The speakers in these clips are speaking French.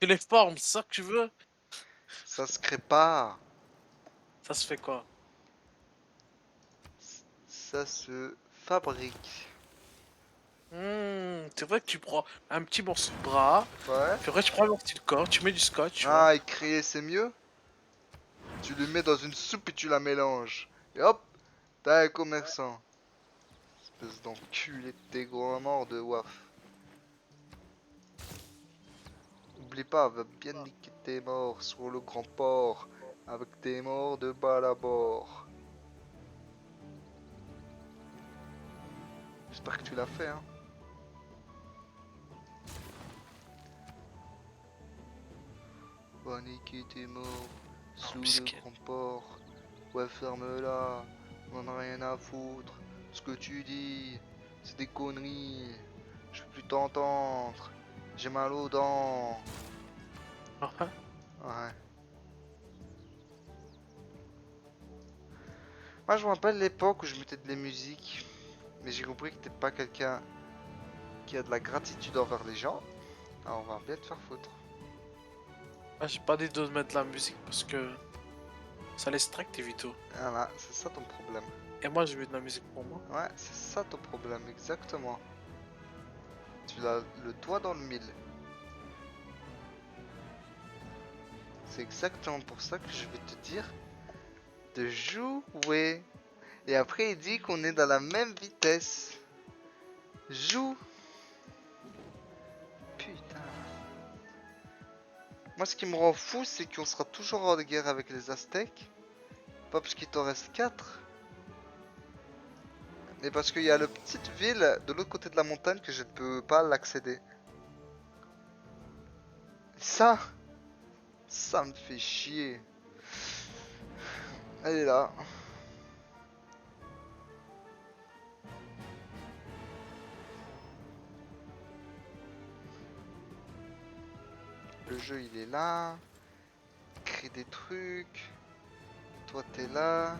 Que les formes, c'est ça que tu veux? Ça se crée pas. Ça se fait quoi? Ça se fabrique. C'est vrai que tu prends un petit morceau de bras, Ouais. puis après tu prends un morceau de corps, tu mets du scotch, tu vois. Ah, et créer c'est mieux. Tu le mets dans une soupe et tu la mélanges. Et hop, t'as un commerçant. Espèce d'enculé de tes gros morts de waf. Oublie pas, va bien niquer tes morts sur le grand port. Avec tes morts de balabord. J'espère que tu l'as fait, hein. Va niquer tes morts Non, sous le biscuit. grand port. Ouais, ferme-la. On en a rien à foutre. Ce que tu dis, c'est des conneries. Je peux plus t'entendre. J'ai mal aux dents. Ouais. Moi, je me rappelle l'époque où je mettais de la musique. Mais j'ai compris que t'es pas quelqu'un qui a de la gratitude envers les gens. Alors, on va bien te faire foutre. Ah, j'ai pas dit de mettre de la musique parce que ça les stresse tes vidéos. Voilà, c'est ça ton problème. Et moi, je veux de la musique pour moi. Ouais, c'est ça ton problème, exactement. Tu as le doigt dans le mille. C'est exactement pour ça que je vais te dire de jouer. Et après, il dit qu'on est dans la même vitesse. Joue. Putain. Moi, ce qui me rend fou, c'est qu'on sera toujours en guerre avec les Aztèques. Pas parce qu'il t'en reste 4, mais parce qu'il y a la petite ville de l'autre côté de la montagne que je ne peux pas l'accéder. Ça me fait chier. Elle est là. Le jeu, il est là. Crée des trucs. Toi, t'es là.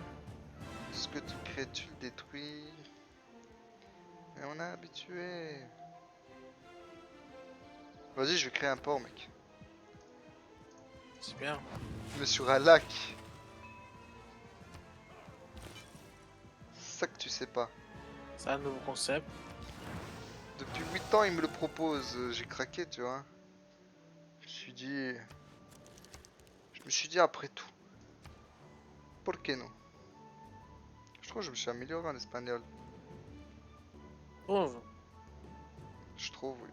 Ce que tu crées, tu le détruis. Et on est habitué. Vas-y, je vais créer un port, mec. C'est bien. Mais sur un lac. C'est ça que tu sais pas. C'est un nouveau concept. Depuis 8 ans, il me le propose. J'ai craqué, tu vois. Je me suis dit... Je me suis dit après tout. Por qué no? Je trouve que je me suis amélioré en espagnol. Oh, Je trouve, oui.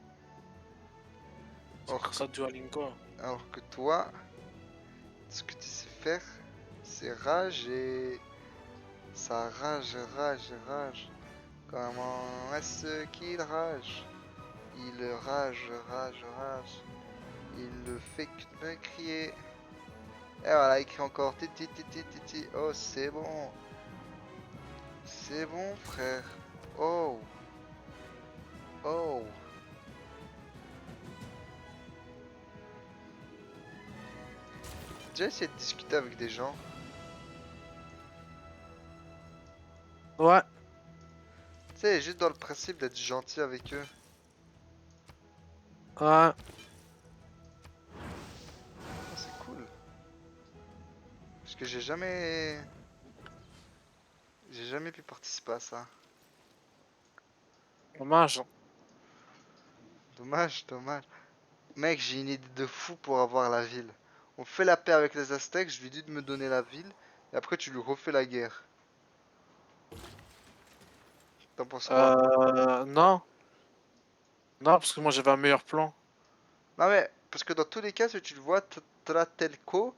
c'est Alors grâce que, à Duolingo. alors que toi, ce que tu sais faire, c'est rager. Ça rage, rage, rage. Comment est-ce qu'il rage? Il rage, rage, rage. Il ne fait que me crier. Et voilà, il crie encore titi titi titi. Oh, c'est bon. C'est bon, frère. Oh. Oh. J'ai essayé de discuter avec des gens. Ouais. Tu sais, juste dans le principe d'être gentil avec eux. Ouais. Oh, c'est cool. Parce que j'ai jamais pu participer à ça. Dommage, hein. Dommage, dommage. Mec, j'ai une idée de fou pour avoir la ville. On fait la paix avec les Aztèques, je lui dis de me donner la ville, et après tu lui refais la guerre. T'en penses quoi? Non. Non, parce que moi j'avais un meilleur plan. Non mais, parce que dans tous les cas, si tu le vois, Tlatelco,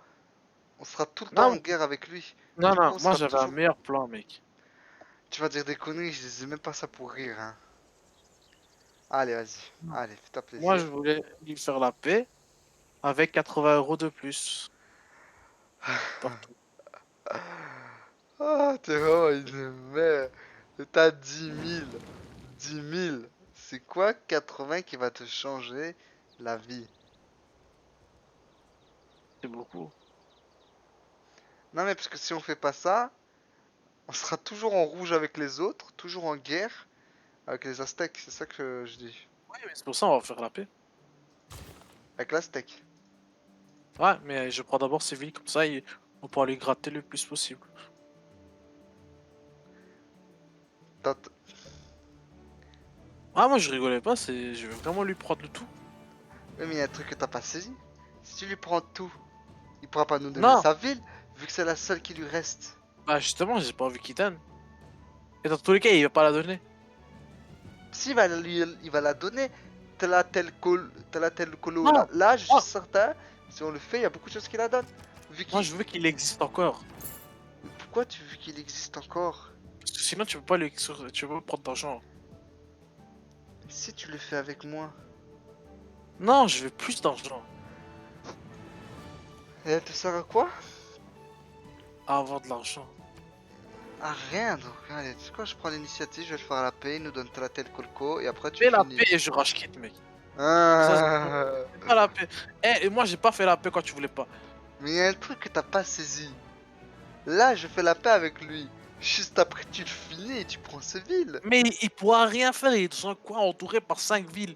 on sera tout le temps en Non, guerre avec lui. non, Du coup, non, on moi sera j'avais un toujours... meilleur plan, mec. Tu vas dire des conneries, je disais même pas ça pour rire, hein. Allez, vas-y. Non. Allez, fais-toi Moi plaisir. je voulais lui faire la paix avec 80 € de plus. Partout. Ah, t'es vraiment une merde. T'as 10 000. 10 000. C'est quoi 80 qui va te changer la vie? C'est beaucoup. Non mais parce que si on fait pas ça, on sera toujours en rouge avec les autres, toujours en guerre avec les Aztèques, c'est ça que je dis. Oui, mais c'est pour ça on va faire la paix. Avec l'Aztèque. Ouais, mais je prends d'abord ces villes comme ça, on pourra les gratter le plus possible. T'as- Ah, moi je rigolais pas, je vais vraiment lui prendre le tout. Oui, mais il y a un truc que t'as pas saisi. Si tu lui prends tout, il pourra pas nous donner Non, sa ville, vu que c'est la seule qui lui reste. bah justement, j'ai pas envie qu'il donne. Et dans tous les cas, il va pas la donner. Si, il va la donner. T'as la telle colo là. Non, Là, je suis moi, certain, si on le fait, il y a beaucoup de choses qui la donnent. Vu moi qu'il. je veux qu'il existe encore. Pourquoi tu veux qu'il existe encore? Parce que sinon, tu peux pas tu peux pas prendre d'argent. Si tu le fais avec moi. Non, je veux plus d'argent Et elle te sert à quoi? à avoir de l'argent. À rien, donc. Allez, tu sais quoi, je prends l'initiative, je vais le faire à la paix, il nous donne la telle colco, et après tu Fais la finis. paix et je rage quitte, mec. Ça, Ah. c'est pas la paix. Eh, et moi, j'ai pas fait la paix quand tu voulais pas. Mais il y a un truc que t'as pas saisi. Là, je fais la paix avec lui. Juste après, tu le finis et tu prends ses villes. Mais il pourra rien faire, il est dans un coin entouré par 5 villes.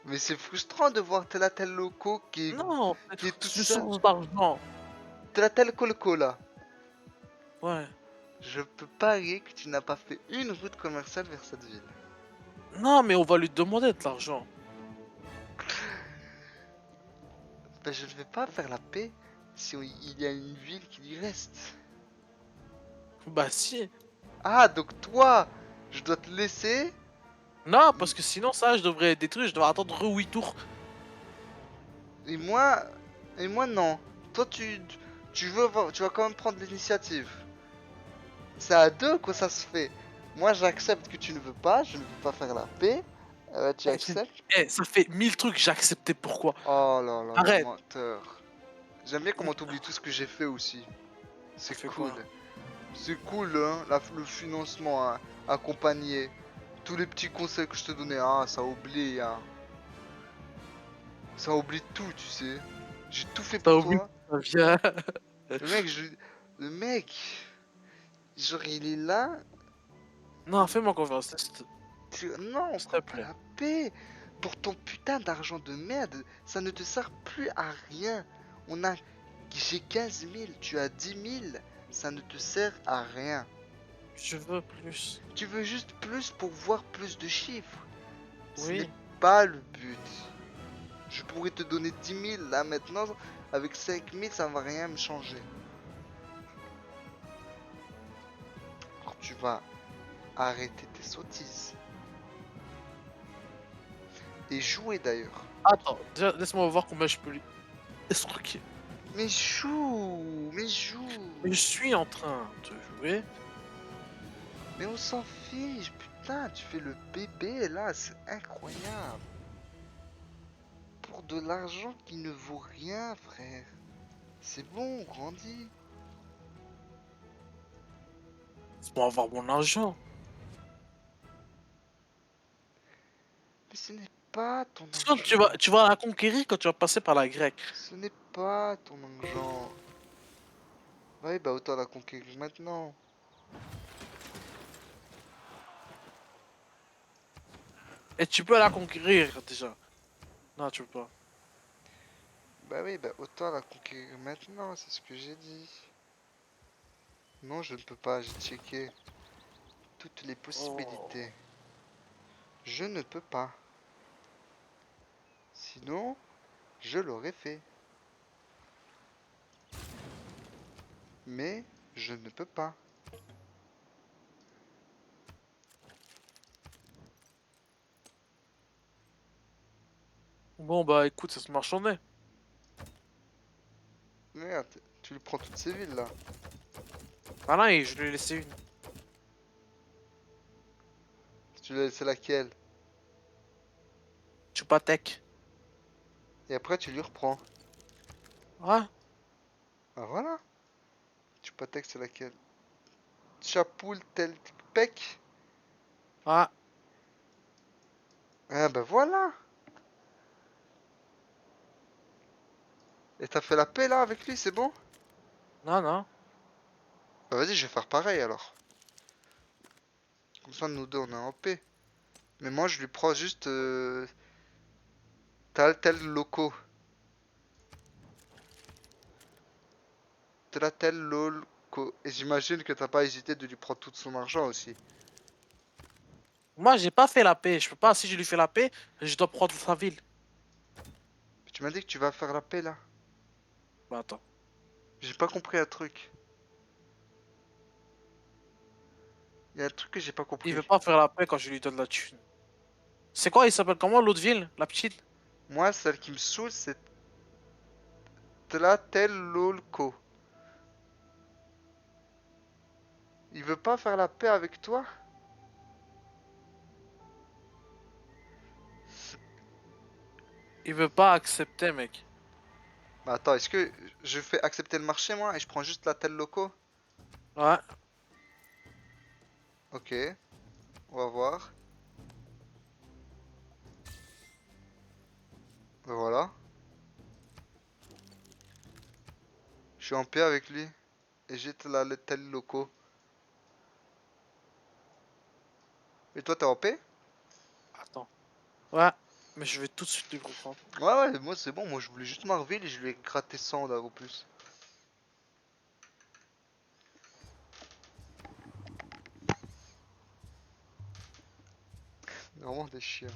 Mais c'est frustrant de voir tel loco Non, qui est toute je seule. change d'argent. Tel colco là. Ouais. Je peux parier que tu n'as pas fait une route commerciale vers cette ville. Non, mais on va lui demander de l'argent. Ben, je ne vais pas faire la paix si il y a une ville qui lui reste. Bah si. Ah, donc toi, je dois te laisser. Non, parce que sinon, ça, je devrais détruire, je devrais attendre 8 tours. Et moi, non. Toi, tu vas quand même prendre l'initiative. C'est à deux que ça se fait. Moi, j'accepte que tu ne veux pas, je ne veux pas faire la paix. Tu acceptes. Ça fait 1000 trucs, j'ai accepté pourquoi. Oh là là, le Arrête. menteur. J'aime bien comment t'oublies tout ce que j'ai fait aussi. Ça C'est fait cool. quoi? C'est cool, hein, le financement hein, accompagné. Tous les petits conseils que je te donnais, ah, ça oublie, hein. Ça oublie tout, tu sais. J'ai tout fait T'as pour oublié toi. ça vient. Le mec, le mec, genre, il est là. Non, fais-moi confiance, Non, on s'il te prend pas plaît. la paix. Pour ton putain d'argent de merde, ça ne te sert plus à rien. On a... J'ai 15 000, tu as 10 000. Ça ne te sert à rien. Je veux plus. Tu veux juste plus pour voir plus de chiffres. Ce n'est Oui. pas le but. Je pourrais te donner 10 000 là maintenant. Avec 5 000, ça ne va rien me changer. Alors tu vas arrêter tes sottises. Et jouer d'ailleurs. Attends, déjà, laisse-moi voir combien je peux lui escroquer. Mais joue. Mais joue. Mais je suis en train de jouer. Mais on s'en fiche. Putain, tu fais le bébé là. C'est incroyable. Pour de l'argent qui ne vaut rien, frère. C'est bon, grandis. C'est pour avoir mon argent. Mais ce n'est pas ton Sinon, argent. tu vas la conquérir quand tu vas passer par la grecque. Ce n'est pas ton argent. Ouais, bah autant la conquérir maintenant. Et tu peux la conquérir déjà. Non, tu peux pas. Bah oui, bah autant la conquérir maintenant, c'est ce que j'ai dit. Non, je ne peux pas, j'ai checké toutes les Oh. possibilités. Je ne peux pas. Sinon, je l'aurais fait. Mais je ne peux pas. Bon, bah écoute, ça se marche en est. Merde, tu lui prends toutes ces villes là. Ah non, et je lui ai laissé une. Tu lui as laissé laquelle? Chupatek. Et après tu lui reprends. Ouais. Ah voilà. Tu pâtes c'est laquelle? Chapoul tel pec. Ah. Ah bah voilà. Et t'as fait la paix là avec lui, c'est bon? Non, non. Bah vas-y, je vais faire pareil alors. Comme ça, nous deux, on est en paix. Mais moi, je lui prends juste tel locaux. Tlatelolco. Et j'imagine que t'as pas hésité de lui prendre tout son argent aussi. Moi, j'ai pas fait la paix. Je peux pas, si je lui fais la paix, je dois prendre sa ville. Tu m'as dit que tu vas faire la paix là. Bah attends. J'ai pas compris un truc. Il y a un truc que j'ai pas Il veut compris. pas faire la paix quand je lui donne la thune. C'est quoi, il s'appelle comment l'autre ville? La petite? Moi, celle qui me saoule, c'est Tlatelolco. Il veut pas faire la paix avec toi? Il veut pas accepter, mec. Bah attends, est-ce que je fais accepter le marché moi et je prends juste la Loco? Ouais. Ok, on va voir. Voilà. Je suis en paix avec lui. Et j'ai la Loco. Et toi, t'es en paix? Attends. Ouais. Mais je vais tout de suite lui reprendre. Ouais, ouais, moi c'est bon. Moi je voulais juste Marvel et je lui ai gratté 100 là au plus. Vraiment des chiens.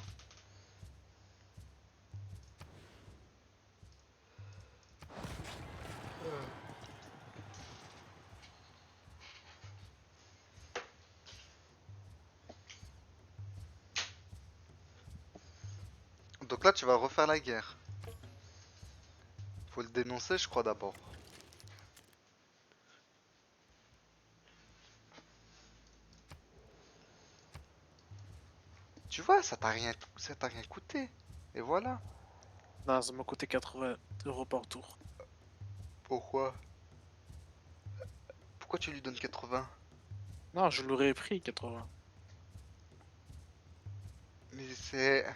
Donc là, tu vas refaire la guerre. Faut le dénoncer, je crois, d'abord. Tu vois, ça t'a rien coûté. Et voilà. Non, ça m'a coûté 80 € par tour. Pourquoi? Pourquoi tu lui donnes 80? Non, je l'aurais pris 80. Mais c'est...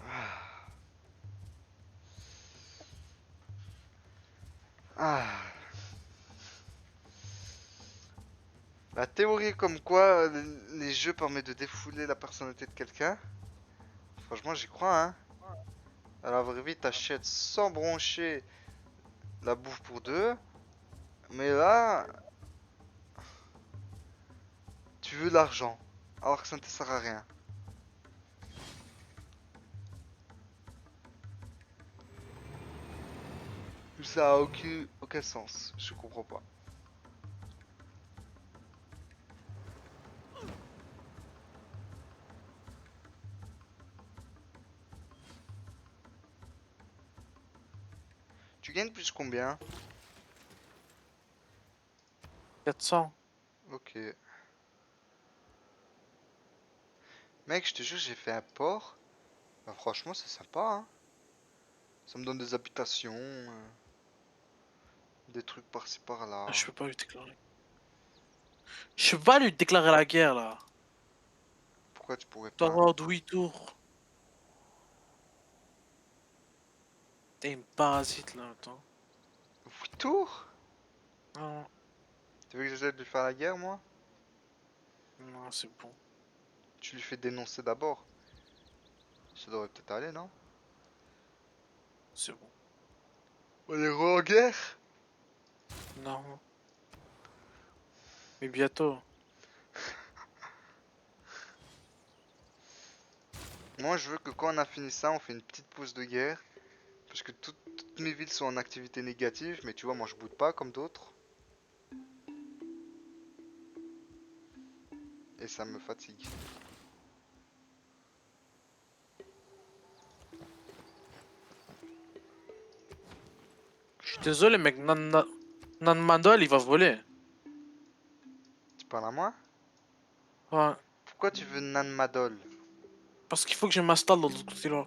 Ah. Ah. La théorie comme quoi les jeux permettent de défouler la personnalité de quelqu'un, franchement j'y crois hein. À la vraie vie t'achètes sans broncher la bouffe pour deux, mais là tu veux l'argent, alors que ça ne te sert à rien. Ça a aucun sens, je comprends pas. Tu gagnes plus combien? 400. Ok. Mec, je te jure, j'ai fait un port. Bah, franchement, c'est sympa, hein. Ça me donne des habitations, des trucs par-ci Ah, par-là. je peux pas lui déclarer. Je peux pas lui déclarer la guerre, là. Pourquoi tu pourrais Je dois pas? avoir 8 tours. T'es une parasite, là, attends. 8 tours? Non, Tu veux que j'essaie de lui faire la guerre, moi? non, c'est bon. Tu lui fais dénoncer d'abord. Ça devrait peut-être aller, non? C'est bon. On est en guerre? Non. Mais bientôt. Moi, je veux que quand on a fini ça, on fait une petite pause de guerre. Parce que toutes mes villes sont en activité négative, mais tu vois, moi je boude pas comme d'autres. Et ça me fatigue. Je suis désolé, mec. Nan Mandol, il va voler. Tu parles à moi? Ouais. Pourquoi tu veux Nan Madol? Parce qu'il faut que je m'installe dans l'autre côté, là.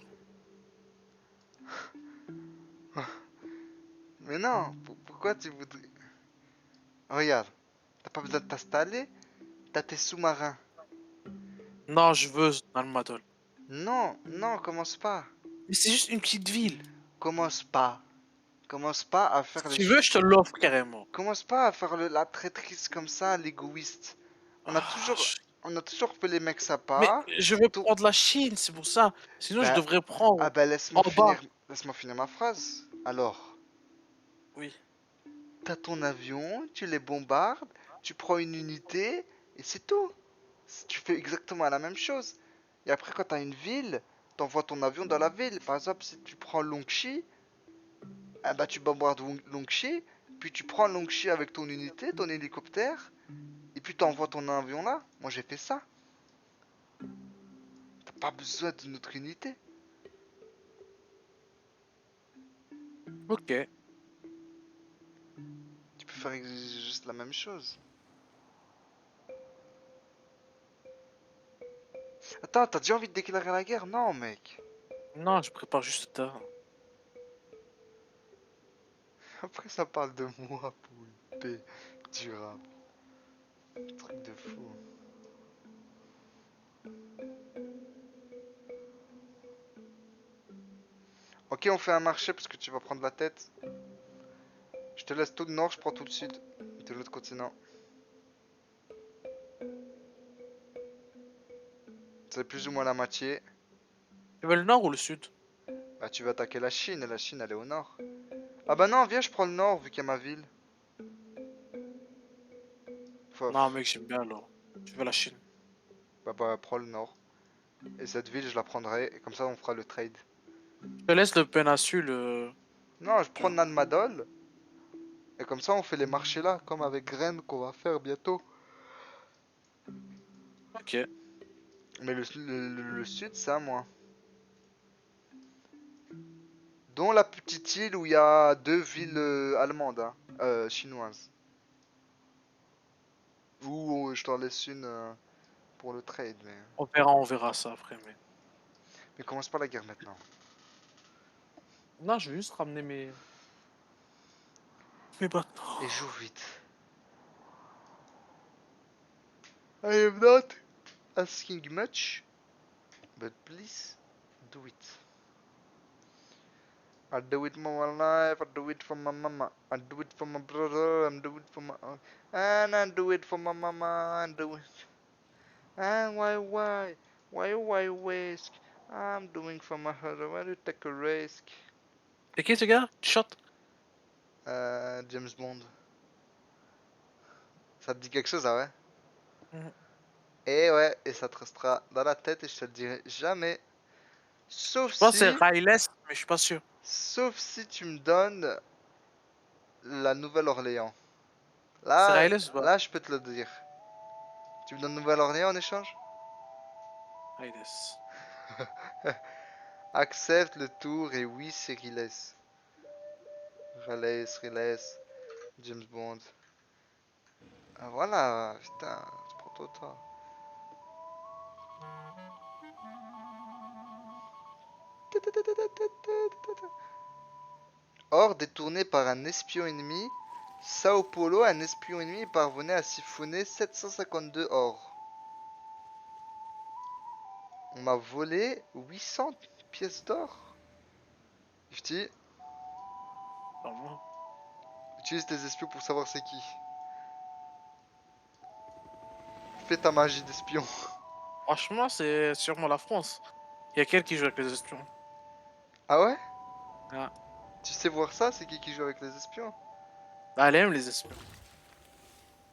Mais non, pourquoi tu voudrais... Regarde, t'as pas besoin de t'installer, t'as tes sous-marins. Non, je veux Nan Mandol. Non, non, commence pas. Mais c'est juste une petite ville. Commence pas. Commence pas à Si faire les tu veux, choses. je te l'offre carrément. Commence pas à faire la traîtrise comme ça, l'égoïste. On a Ah, toujours, on a toujours fait les mecs mais sympas. je vais Tout, prendre la Chine, c'est pour ça. Sinon, je bah, devrais ah prendre bah en bas. laisse-moi finir ma phrase. Alors, Oui. t'as ton avion, tu les bombardes, tu prends une unité, et c'est tout. Tu fais exactement la même chose. Et après, quand t'as une ville, t'envoies ton avion dans la ville. Par exemple, si tu prends Longxi, ah bah tu bombardes Longxi, puis tu prends Longxi avec ton unité, ton hélicoptère, et puis t'envoies ton avion là. Moi j'ai fait ça. T'as pas besoin d'une autre unité. Ok. Tu peux faire juste la même chose. Attends, t'as déjà envie de déclarer la guerre? Non, mec. Non, je prépare juste ça. Après, ça parle de moi, poulpe. Durable. Truc de fou. Ok, on fait un marché parce que tu vas prendre la tête. Je te laisse tout le nord, je prends tout le sud. De l'autre continent. C'est plus ou moins la moitié. Tu veux le nord ou le sud? Bah, tu vas attaquer la Chine et la Chine, elle est au nord. Ah bah non, viens, je prends le nord vu qu'il y a ma ville. Non, Fof. mec, j'aime bien alors. Tu veux la Chine? Bah, prends le nord. Et cette ville, je la prendrai. Et comme ça, on fera le trade. Je te laisse le péninsule. Non, je prends Tiens. Nanmadol. Et comme ça, on fait les marchés là, comme avec Rennes qu'on va faire bientôt. Ok. Mais le sud, c'est à moi. Dont la petite île où il y a deux villes allemandes, hein, chinoises. Ou je t'en laisse une pour le trade. On verra ça après. Mais commence pas la guerre maintenant. Non, je vais juste ramener mes bateaux. Et joue vite. I am not asking much, but please do it. I do it for my life, I do it for my mama, I do it for my brother, I do it for my and I do it for my mama, and do it. And why risk? I'm doing for my brother, why do you take a risk? C'est qui ce gars? Shot? James Bond. Ça te dit quelque chose, ah ouais? Mhm. Et ouais, et ça te restera dans la tête et je te le dirai jamais. Sauf Je pense que c'est si, Riles, mais je suis pas sûr. sauf si tu me donnes la Nouvelle-Orléans. C'est Là, Riles ou pas? là, je peux te le dire. Tu me donnes Nouvelle-Orléans en échange? Riles. Accepte le tour et oui, c'est Riles. Riles, James Bond. Ah, voilà, putain, je prends tout le temps. Or, détourné par un espion ennemi, Sao Paulo, un espion ennemi, parvenait à siphonner 752 or. On m'a volé 800 pièces d'or. Ifti, Pas moi. utilise tes espions pour savoir c'est qui. Fais ta magie d'espion. Franchement, c'est sûrement la France. Il y a quelqu'un qui joue avec les espions. Ah ouais? Ah. Tu sais voir ça? C'est qui joue avec les espions? Bah, elle aime les espions.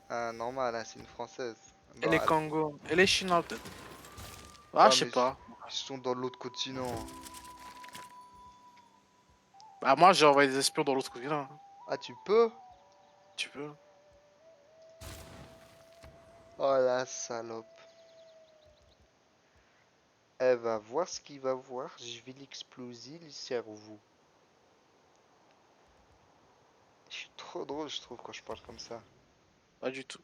Ah, normal, hein, c'est une française. Et Bon, les Congo. Et les Chinois, peut-être. Ah, ouais, je sais mais pas. ils sont dans l'autre continent. Bah, moi, j'ai envoyé des espions dans l'autre continent. Ah, tu peux? Tu veux. Oh la salope. Elle va voir ce qu'il va voir. Je vais l'exploser le cerveau. Je suis trop drôle, je trouve, quand je parle comme ça. Pas du tout.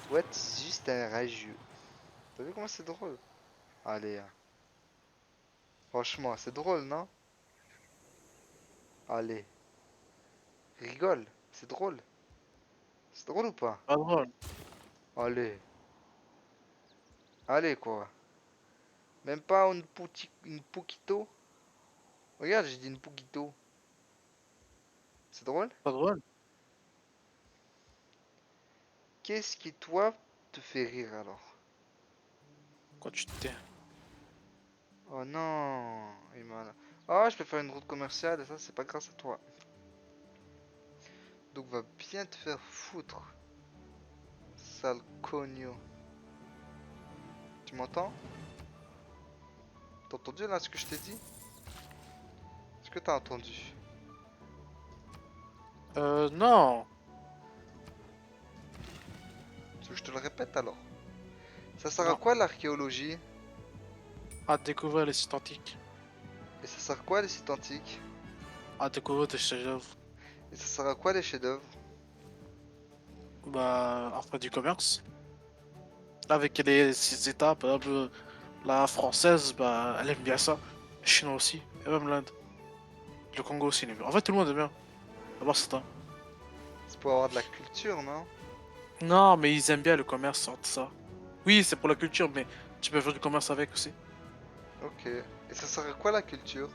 Toi, t'es juste un rageux. T'as vu comment c'est drôle? Allez, hein. Franchement, c'est drôle, non? Allez, rigole, c'est drôle. C'est drôle ou pas? Pas drôle. Allez, allez quoi. Même pas une poquito? Regarde, j'ai dit une poquito. C'est drôle? Pas drôle. Qu'est-ce qui, toi, te fait rire alors? Quand tu te tais. Oh non, il m'a... Oh, je peux faire une route commerciale et ça, c'est pas grâce à toi. Donc va bien te faire foutre. Sale cogno. Tu m'entends? T'as entendu là ce que je t'ai dit? Est-ce que t'as entendu? Non. Tu veux que je te le répète alors? Ça sert à Non. quoi l'archéologie? À découvrir les sites antiques. Et ça sert à quoi les sites antiques? À découvrir des chefs-d'œuvre. Et ça sert à quoi les chefs-d'œuvre? Bah, après du commerce. Avec les six États, par exemple, la française, bah, elle aime bien ça. La Chine aussi. Et même l'Inde. Le Congo aussi, il aime bien. En fait, tout le monde aime bien. À part ça. C'est pour avoir de la culture, non? Non, mais ils aiment bien le commerce, tout ça. Oui, c'est pour la culture, mais tu peux faire du commerce avec aussi. Ok. Et ça sert à quoi la culture?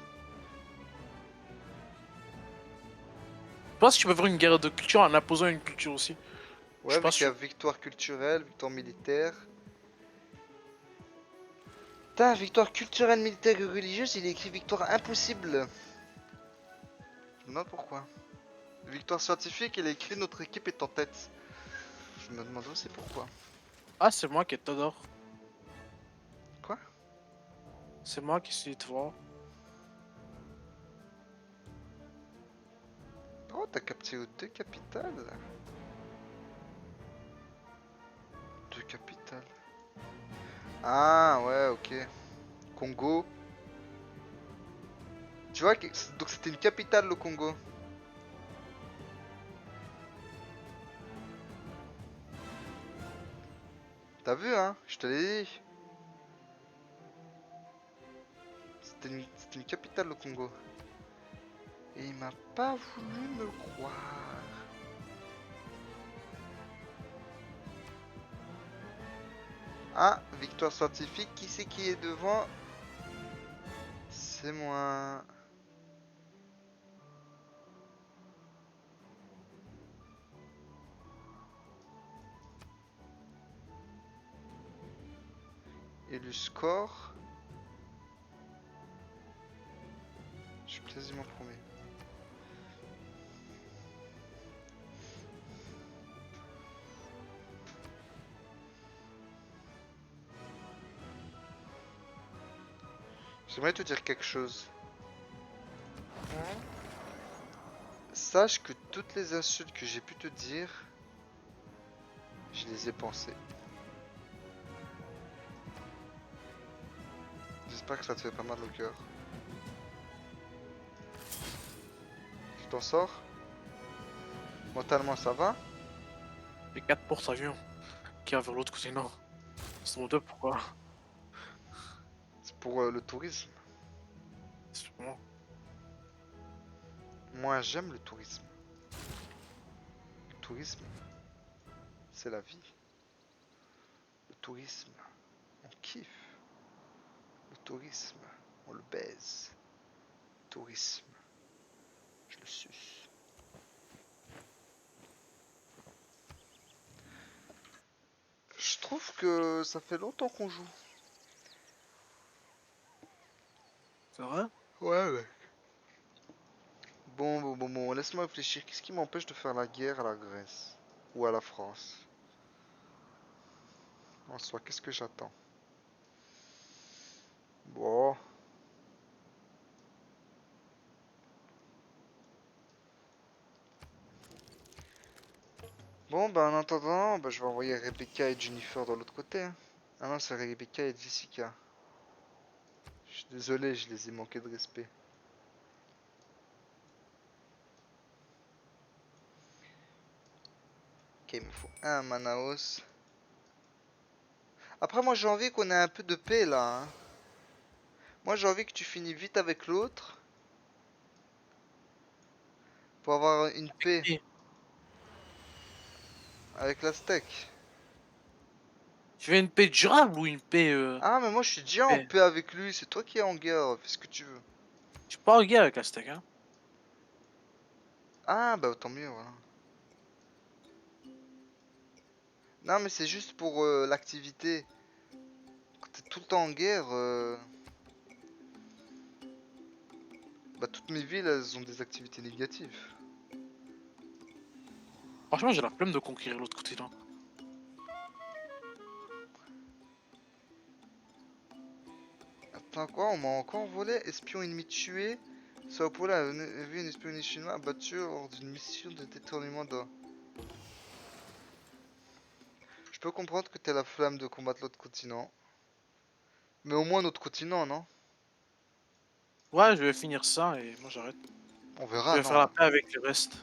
Je pense que tu peux faire une guerre de culture en imposant une culture aussi. Je suis Ouais, pas vu qu'il y a sûr. victoire culturelle, victoire militaire. Putain, victoire culturelle, militaire et religieuse, il est écrit victoire impossible. Je me demande pourquoi. Victoire scientifique, il est écrit notre équipe est en tête. Je me demande aussi pourquoi. Ah, c'est moi qui t'adore. Quoi? C'est moi qui suis toi. Oh, t'as capté aux deux capitales? Deux capitales. Ah, ouais, ok. Congo. Tu vois, donc c'était une capitale le Congo. T'as vu, hein? Je te l'ai dit. C'était une capitale le Congo. Et il m'a pas voulu me croire. Ah, victoire scientifique, qui c'est qui est devant? C'est moi. Et le score? Je suis quasiment premier. J'aimerais te dire quelque chose. Sache que toutes les insultes que j'ai pu te dire, je les ai pensées. J'espère que ça te fait pas mal au cœur. Tu t'en sors? Mentalement ça va? Les 4 porte-avions qui va vers l'autre côté nord. C'est mon deux, pourquoi? C'est pour le tourisme. C'est pour moi. Moi j'aime le tourisme. Le tourisme, c'est la vie. Le tourisme, on kiffe. Le tourisme, on le baise. Le tourisme, je le suce. Je trouve que ça fait longtemps qu'on joue. C'est vrai? Ouais, ouais. Bon, laisse-moi réfléchir. Qu'est-ce qui m'empêche de faire la guerre à la Grèce? Ou à la France? En soi, qu'est-ce que j'attends? Bon. Bon, bah en attendant, bah, je vais envoyer Rebecca et Jennifer de l'autre côté, hein. Ah non, c'est Rebecca et Jessica. Je suis désolé, je les ai manqué de respect. Ok, il me faut un Manaus. Après, moi j'ai envie qu'on ait un peu de paix là, hein. Moi j'ai envie que tu finis vite avec l'autre. Pour avoir une paix Et avec l'Aztèque. tu veux une paix durable ou une paix, Ah, mais moi je suis déjà en paix? paix avec lui. C'est toi qui es en guerre. Fais ce que tu veux. Je suis pas en guerre avec Aztec, hein. Ah, bah tant mieux, voilà. Non, mais c'est juste pour l'activité. Quand t'es tout le temps en guerre, bah toutes mes villes, elles ont des activités négatives. Franchement, j'ai la flemme de conquérir l'autre continent. Attends, quoi? On m'a encore volé? Espion ennemi tué. Sao Paulo a vu une espionneuse chinoise abattue lors d'une mission de détournement d'or. Je peux comprendre que t'aies la flamme de combattre l'autre continent. Mais au moins notre continent, non? Ouais, je vais finir ça et moi j'arrête. On Je verra, vais faire la non? paix avec le reste.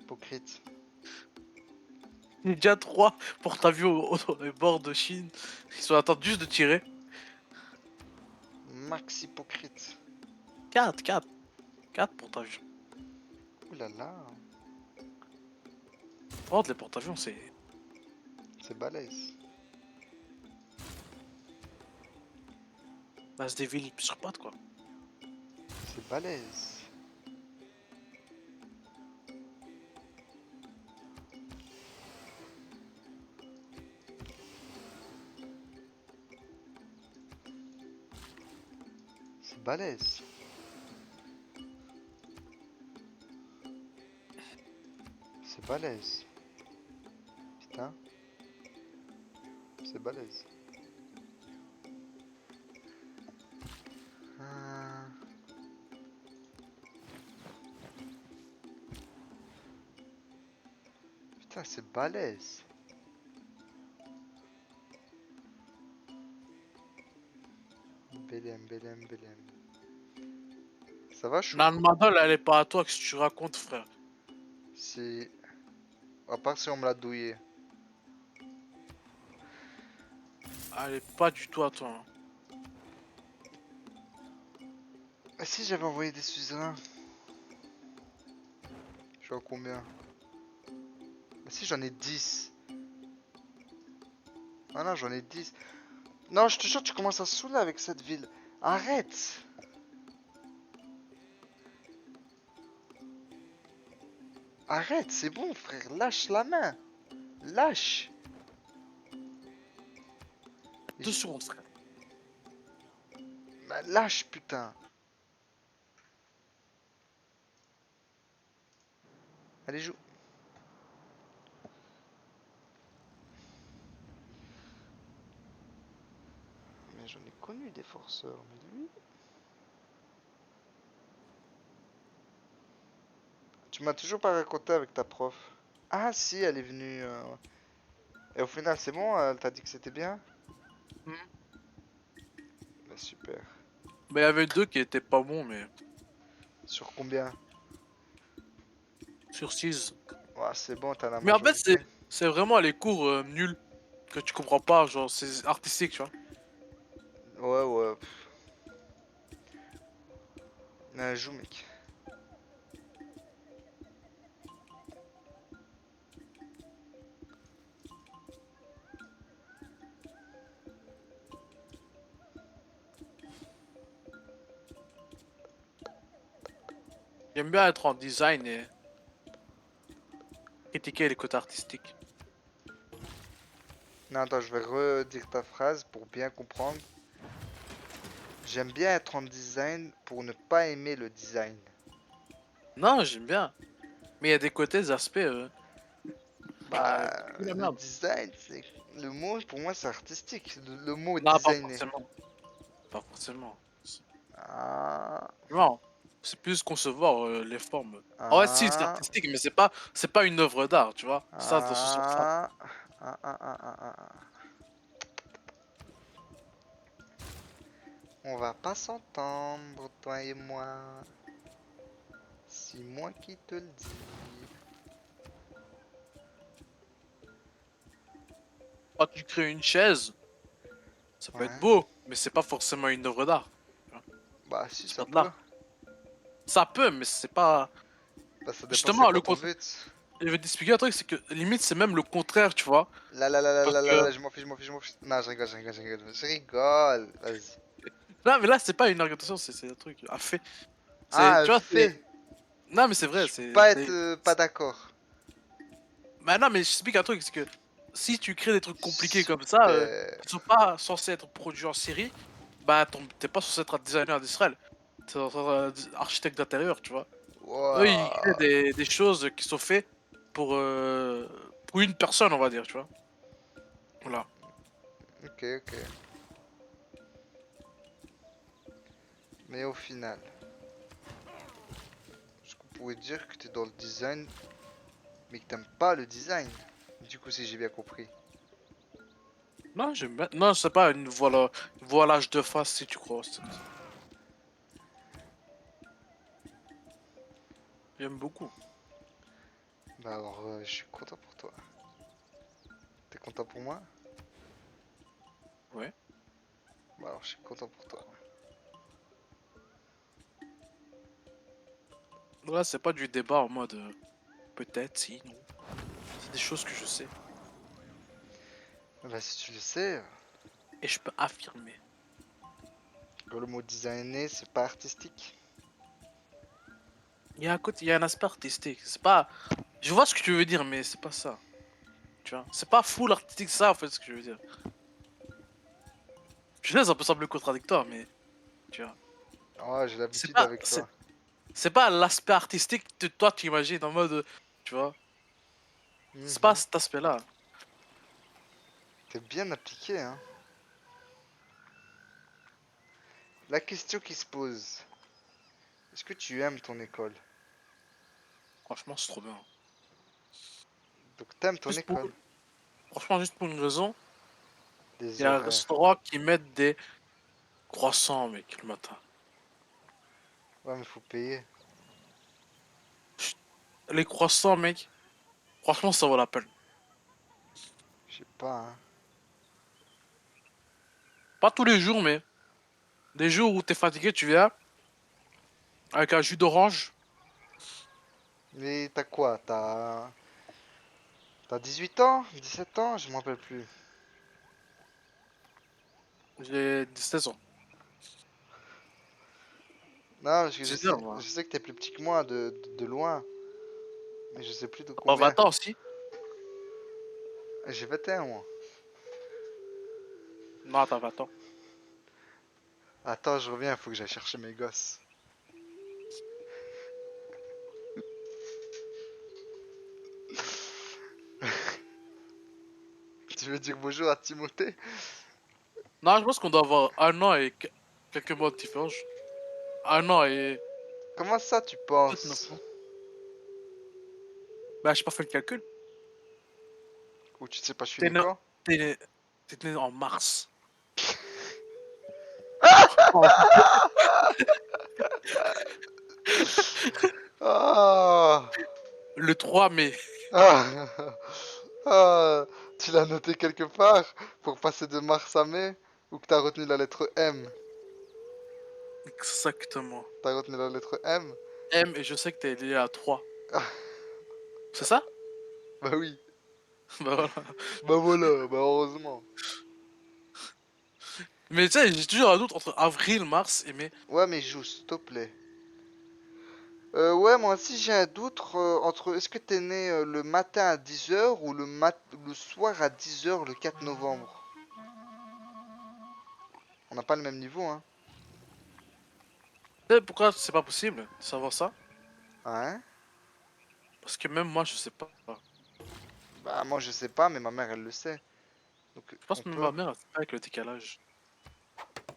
Hypocrite. J'ai déjà 3 porte-avions au bord de Chine. Ils sont en train juste de tirer. Max hypocrite. 4 porte-avions. Ouh là là. Par contre, les porte-avions, c'est. C'est balèze. Bah, c'est des villes sur pattes, quoi. C'est balèze. C'est balèze. C'est balèze. Putain. C'est balèze. Ah. Putain, c'est balèze. Belém, Belém, Belém. Ça va, chou? Nan Madol, elle est pas à toi, que tu racontes, frère. Si. À part si on me l'a douillé. Elle est pas du tout à toi. Hein. Ah si, j'avais envoyé des suzerains. Je suis à combien? Ah si, j'en ai 10. Ah non, j'en ai 10. Non, je te jure, tu commences à saouler avec cette ville. Arrête! Arrête, c'est bon, frère. Lâche la main. Lâche. 2 secondes, frère. Bah, lâche, putain. Allez, joue. Mais j'en ai connu des forceurs, mais lui... Tu m'as toujours pas raconté avec ta prof. Ah si, elle est venue... Et au final, c'est bon, elle t'a dit que c'était bien? Hmm. Bah super. Mais il y avait 2 qui étaient pas bons, mais. Sur combien? Sur 6. Ouais, c'est bon, t'as la Mais en fait, majorité. c'est vraiment les cours nuls. Que tu comprends pas, genre, c'est artistique, tu vois. Ouais, ouais. Joue, mec. J'aime bien être en design et critiquer les côtés artistiques. Non, attends, je vais redire ta phrase pour bien comprendre. J'aime bien être en design pour ne pas aimer le design. Non, j'aime bien. Mais il y a des côtés, des aspects. Bah, Qui fout la le merde. design, c'est... Le mot, pour moi, c'est artistique. Le mot Non, pas designer. forcément. Pas forcément. Ah, Non, c'est plus concevoir les formes. En fait, si, c'est ah, artistique, mais c'est pas une œuvre d'art, tu vois. Ça, dans ce sens-là. ah, ah, ah, ah, ah, ah, ah. On va pas s'entendre, toi et moi. C'est moi qui te le dis. Quand tu crées une chaise, ça peut être Ouais. beau, mais c'est pas forcément une œuvre d'art. Tu vois. Bah, si, C'est ça pas de peut. l'art. Ça peut, mais c'est pas. Bah, ça dépend c'est Justement, quoi le ton contraire. but. Je vais t'expliquer un truc, c'est que limite, c'est même le contraire, tu vois. Là, là, là, là, Parce là, là, que. là, je m'en fiche, je m'en fiche, je m'en fiche. Non, je rigole, je rigole, je rigole. Je rigole. Vas-y. Là, mais là, c'est pas une argumentation, c'est un truc, un fait. Ah, Tu vois, c'est. fait. Non, mais c'est vrai, Je peux pas être c'est- pas d'accord. Bah non, mais je t'explique un truc, c'est que si tu crées des trucs compliqués comme ça, Super. qui sont pas censés être produits en série, bah t'es pas censé être un designer industriel. T'es architecte d'intérieur, tu vois. Eux, ils créent Wouah. des choses qui sont faites pour une personne, on va dire, tu vois. Voilà. Ok, ok. Mais au final, est-ce qu'on pourrait dire que t'es dans le design, mais que t'aimes pas le design? Du coup, si j'ai bien compris. Non, j'aime bien. Non, c'est pas une voilage de face, si tu crois. J'aime beaucoup. Bah alors, je suis content pour toi. T'es content pour moi? Ouais. Bah alors, je suis content pour toi. Là, c'est pas du débat en mode peut-être, si, non. C'est des choses que je sais. Bah si tu le sais, Et je peux affirmer. que le mot designé, c'est pas artistique. Il y a un côté, il y a un aspect artistique. C'est pas. Je vois ce que tu veux dire, mais c'est pas ça. Tu vois. C'est pas full artistique, ça, en fait, ce que je veux dire. Je sais, ça peut sembler contradictoire, mais. Tu vois. Oh, j'ai C'est l'habitude pas. avec C'est toi. c'est pas l'aspect artistique que toi, tu imagines en mode. Tu vois. C'est pas Mhm. cet aspect-là. T'es bien appliqué, hein. La question qui se pose, est-ce que tu aimes ton école? Franchement, c'est trop bien. Donc t'aimes ton Juste pour. école. Franchement, juste pour une raison. Il Les y a un horaires. restaurant qui met des croissants, mec, le matin. Ouais, mais faut payer. Chut. Les croissants, mec. Franchement, ça vaut la peine. Je sais pas, hein. Pas tous les jours, mais des jours où t'es fatigué, tu viens avec un jus d'orange. Mais t'as quoi? T'as 18 ans? 17 ans? Je m'en rappelle plus. J'ai 16 ans. Non, parce que C'est bien, je moi. sais que t'es plus petit que moi de loin. Mais je sais plus de T'as pas combien. 20 ans aussi? J'ai 21 moi. Non, t'as 20 ans. Attends, je reviens, faut que j'aille chercher mes gosses. Tu veux dire bonjour à Timothée? Non, je pense qu'on doit avoir un an et quelques mois de différence. Un an et Comment ça tu peut-être 9 penses? mois. Bah, j'ai pas fait le calcul. Ou tu sais pas je suis T'es né né, quand? t'es né, t'es né en mars. Oh. Ah, Le 3 mai. ah, ah, tu l'as noté quelque part pour passer de mars à mai? Ou que t'as retenu la lettre M? Exactement. T'as retenu la lettre M? M, et je sais que t'es lié à 3. Ah, C'est ça? bah oui. Bah voilà. Bah voilà, bah heureusement. Mais tu sais, j'ai toujours un doute entre avril, mars et mai. Ouais, mais joue, s'il te plaît. Ouais, moi aussi j'ai un doute entre est-ce que t'es né le matin à 10 h ou le soir à 10 h le 4 novembre? On n'a pas le même niveau, hein. Tu sais pourquoi c'est pas possible de savoir ça? Hein? Parce que même moi, je sais pas. Bah moi je sais pas, mais ma mère elle le sait. Donc Je pense on que même peut. ma mère, elle sait pas avec le décalage.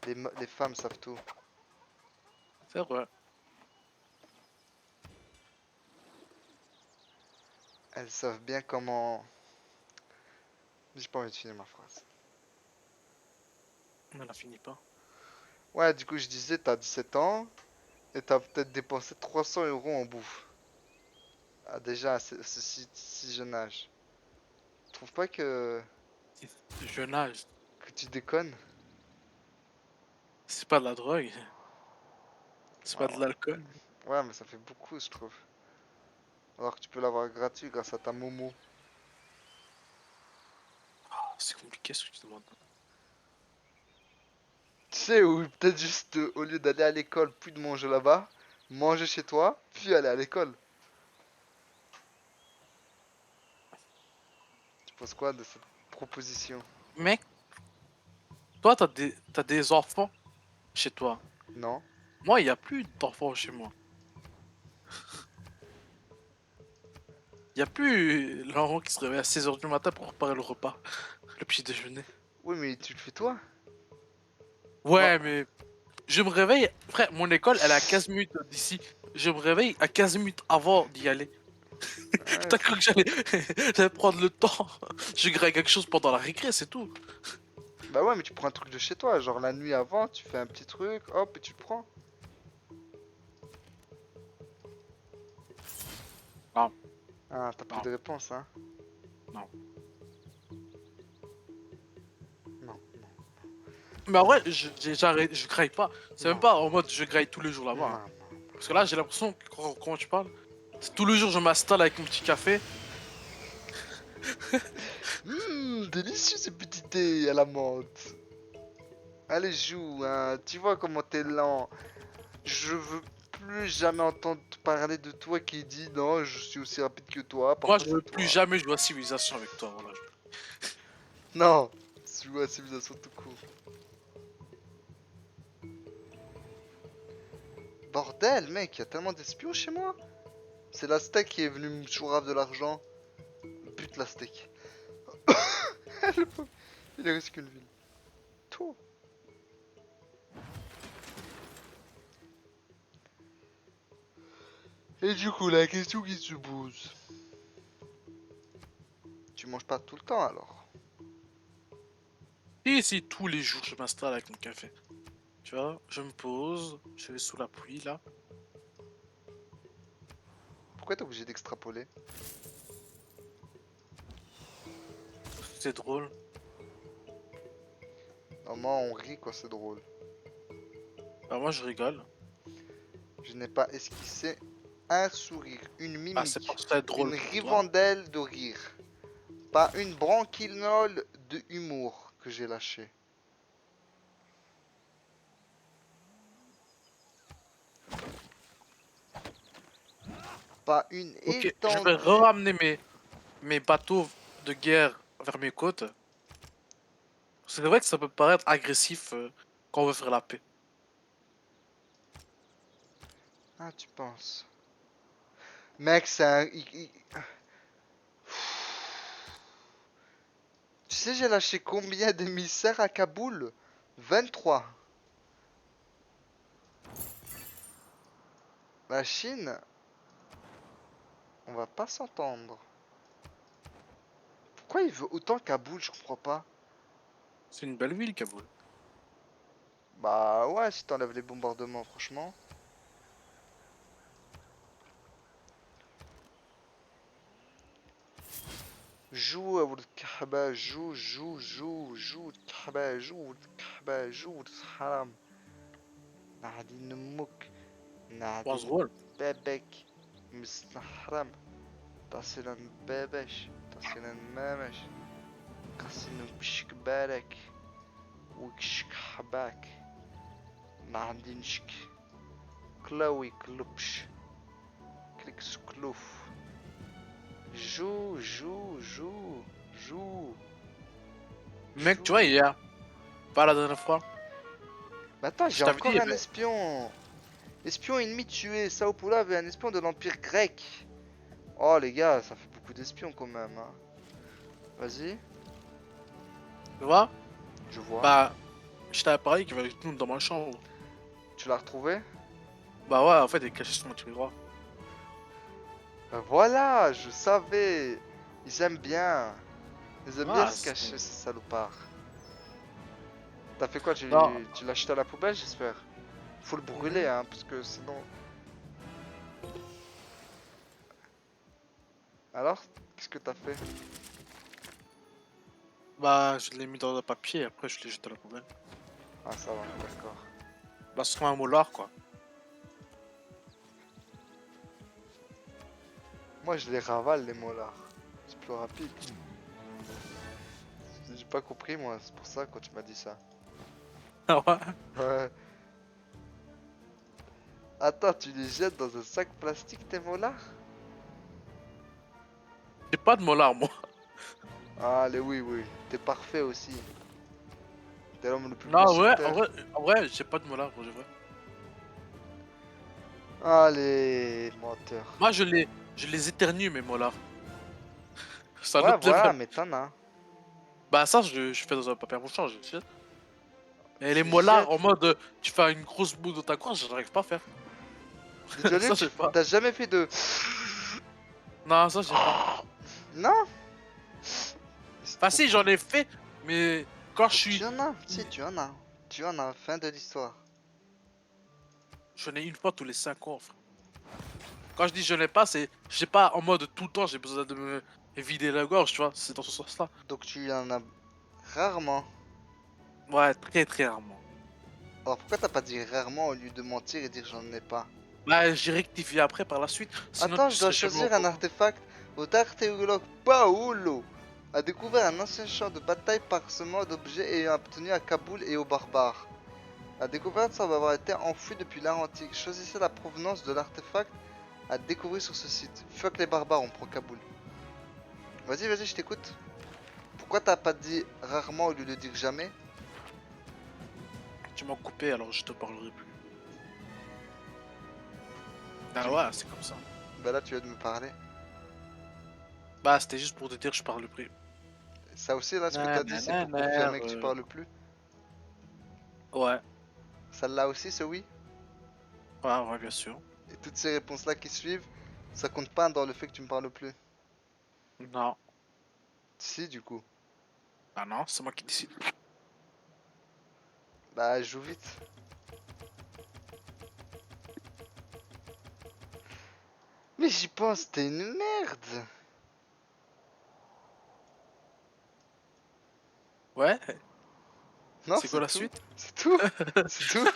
Les femmes savent tout. C'est vrai. Elles savent bien comment. J'ai pas envie de finir ma phrase. On la finit pas. Ouais, du coup je disais, t'as 17 ans et t'as peut-être dépensé 300 € en bouffe. Ah, déjà à ce si jeune âge. Tu trouves pas Jeune âge, que tu déconnes? c'est pas de la drogue, c'est pas Ah de l'alcool. ouais. Ouais, mais ça fait beaucoup, je trouve. Alors que tu peux l'avoir gratuit grâce à ta Momo. Ah, c'est compliqué ce que tu demandes. Tu sais, ou peut-être juste au lieu d'aller à l'école, puis de manger là-bas, manger chez toi, puis aller à l'école. Tu penses quoi de cette proposition? Mec, toi, t'as des enfants chez toi. Non? Moi, il y a plus d'enfants chez moi. Y a plus Laurent qui se réveille à 6 h du matin pour préparer le repas, le petit déjeuner. Oui, mais tu le fais toi? Moi, Ouais, mais je me réveille, frère, mon école, elle est à 15 minutes d'ici. Je me réveille à 15 minutes avant d'y aller. ouais, T'as cru que j'allais j'allais prendre le temps? Je graille quelque chose pendant la récré, c'est tout. bah ouais, mais tu prends un truc de chez toi, genre la nuit avant, tu fais un petit truc, hop, et tu le prends. Non, Ah, t'as plus non, de réponse, hein? non. Non, Mais en non, vrai, j'arrête, je graille pas. C'est même non, pas en mode je graille tous les jours là-bas, hein. non, non. Parce que là, j'ai l'impression que quand tu parles, c'est tous les jours je m'installe avec mon petit café. Délicieux ce petit thé à la menthe. Allez, joue, hein. Tu vois comment t'es lent. Je veux plus jamais entendre parler de toi qui dit non, je suis aussi rapide que toi, Moi, parfois je veux c'est plus toi. jamais jouer à Civilisation avec toi, voilà. Non, tu joues à civilisation tout court. Bordel, mec, y a tellement d'espions chez moi. C'est la steak qui est venue me chourave de l'argent. Bute la steak. Le pauvre, il est risque qu'une ville. Tout. Et du coup, la question qui se pose. Tu manges pas tout le temps alors? Et si tous les jours je m'installe avec mon café, tu vois, je me pose, je vais sous la pluie là, Pourquoi t'es obligé d'extrapoler? c'est drôle. Normalement, on rit quand c'est drôle. Bah, moi, je rigole. Je n'ai pas esquissé un sourire, une Ah, c'est pas mimique, ça drôle une pour toi. rivendelle de rire. Pas une branquignole de humour que j'ai lâché. Pas une Ok, je vais étendue. ramener mes bateaux de guerre vers mes côtes. C'est vrai que ça peut paraître agressif quand on veut faire la paix. Ah, tu penses? Mec, c'est un... Tu sais, j'ai lâché combien d'émissaires à Kaboul? 23. La Chine, on va pas s'entendre. Pourquoi il veut autant Kaboul, je comprends pas. C'est une belle ville, Kaboul. Bah ouais, si t'enlèves les bombardements, franchement. Joue, ولد كحبة joue, joue, joue, joue, كحبة joue, ولد كحبة joue, ولد حرام. نعدي نمك، Pense نعدي drôle. بابك، مسنحرم. تصل بابش، تصل مامش، قصن بشك بالك، وكشك حباك. نعدي نشك، كلاوي كلبش، كليكس كلوف. Joue, joue, joue, joue, Mec, tu vois, joue. hier, pas la dernière fois, Mais attends, je j'ai t'avais dit, il encore y un avait... espion. Espion ennemi tué. Sao Paulo avait un espion de l'Empire grec. Oh les gars, ça fait beaucoup d'espions quand même, hein. Vas-y, Tu vois? je vois. Bah, je t'avais parlé qu'il va avec nous dans ma chambre. Tu l'as retrouvé? Bah ouais, en fait, il est caché sur mon tiroir. Ben voilà, je savais. Ils aiment bien. Ils aiment bien Ah, se c'est... cacher, ces salopards. T'as fait quoi? Non, Tu l'as jeté à la poubelle, j'espère. Faut le brûler, mhm. hein, parce que sinon... Alors, qu'est-ce que t'as fait? Bah, je l'ai mis dans le papier et après je l'ai jeté à la poubelle. Ah, ça va, d'accord. Bah, c'est comme un molar, quoi. Moi, je les ravale, les molars. C'est plus rapide. J'ai pas compris, moi. C'est pour ça, quand tu m'as dit ça. Ah ouais? Ouais. Attends, tu les jettes dans un sac plastique, tes molars? J'ai pas de molar, moi. Ah, allez, oui, oui. T'es parfait aussi. T'es l'homme le plus beau Non, sur ouais, Terre. en vrai, j'ai pas de molar, pour de vrai. Allez, menteur. Moi, je les éternue, mes molars. C'est un Ouais, autre voilà, level. mais t'en as. Bah, ça, je fais dans un papier mouchard, je sais. Mais les Tu molars, en jettes. mode, tu fais une grosse boue dans ta course, j'arrive pas à faire. Déjà, Ça, tu j'ai pas. t'as jamais fait de. Non, ça, j'ai pas. Non? C'est Enfin, trop si, cool. j'en ai fait, mais quand je Tu suis. en as, si, tu en as. Tu en as, fin de l'histoire. J'en ai une fois tous les 5 ans, frère. Quand je dis je n'ai pas, c'est. Je sais pas en mode tout le temps, j'ai besoin de me vider la gorge, tu vois. C'est dans ce sens-là. Donc tu en as rarement. Ouais, très très rarement. Alors pourquoi t'as pas dit rarement au lieu de mentir et dire j'en ai pas? Bah, j'ai rectifié après par la suite, sinon Attends, tu je dois serais jamais au choisir un courant. artefact. Votre archéologue Paolo a découvert un ancien champ de bataille parsemé d'objets ayant appartenu à Kaboul et aux barbares. La découverte semble avoir été enfouie depuis l'ère antique. Choisissez la provenance de l'artefact à découvrir sur ce site. Fuck les barbares, on prend Kaboul. Vas-y, vas-y, je t'écoute. Pourquoi t'as pas dit rarement au lieu de dire jamais? Tu m'as coupé, alors je te parlerai plus. Ah Tu... ouais, c'est comme ça. Bah là, tu viens de me parler. Bah, c'était juste pour te dire que je parle plus. Ça aussi, là, ce que t'as dit, c'est pour Nanana, confirmer que tu parles plus. Ouais, Celle-là aussi, c'est oui. ouais, ouais, bien sûr. Et toutes ces réponses-là qui suivent, ça compte pas dans le fait que tu me parles plus. Non, Si, du coup. ah non, c'est moi qui décide. Bah, joue vite. Mais j'y pense, t'es une merde. Ouais, Non, c'est quoi c'est la tout. suite? C'est tout. C'est tout.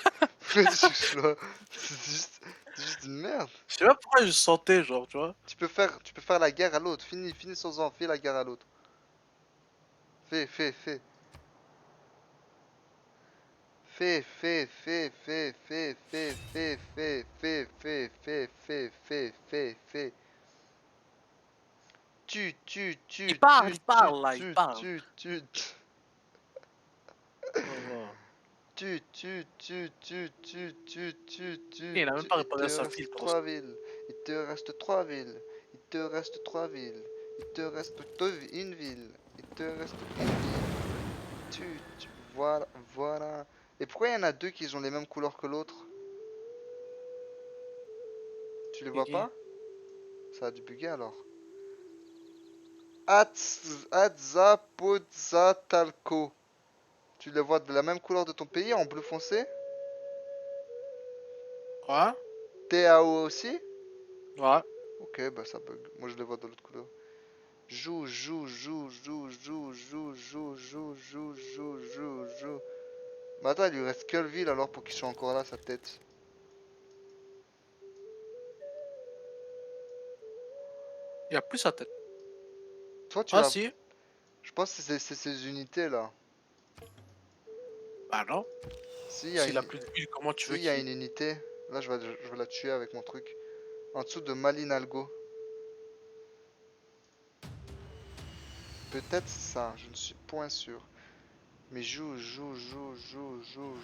C'est juste une merde. Je sais pas pourquoi je sentais, genre, tu vois. Tu peux faire la guerre à l'autre. Finis sans en, fais la guerre à l'autre. Fais. Fais. Il parle là, il parle. Il a même pas Il réparé te sa reste file pendant ce... 3 villes. Il te reste 3 villes. Il te reste 3 villes. Il te reste une ville. Il te reste une ville. Voilà, voilà. Et pourquoi il y en a deux qui ont les mêmes couleurs que l'autre? Tu les vois Guigui. pas? Ça a dû bugger alors. Azcapotzalco. Tu les vois de la même couleur de ton pays en bleu foncé? Ouais, TAO aussi? ouais. Ok, bah ça bug. Moi je les vois de l'autre couleur. Joue. Mais attends, il lui reste quelle ville alors pour qu'il soit encore là, sa tête? Il a plus sa tête. Toi, tu Ah as. si. Je pense que c'est ces unités là. Bah non. Si, il y a S'il a une... plus de bulle, comment tu si, veux y a qu'il... une unité. Là, je vais la tuer avec mon truc. En dessous de Malinalgo. Peut-être ça, je ne suis point sûr. Mais Jojo. Jojo.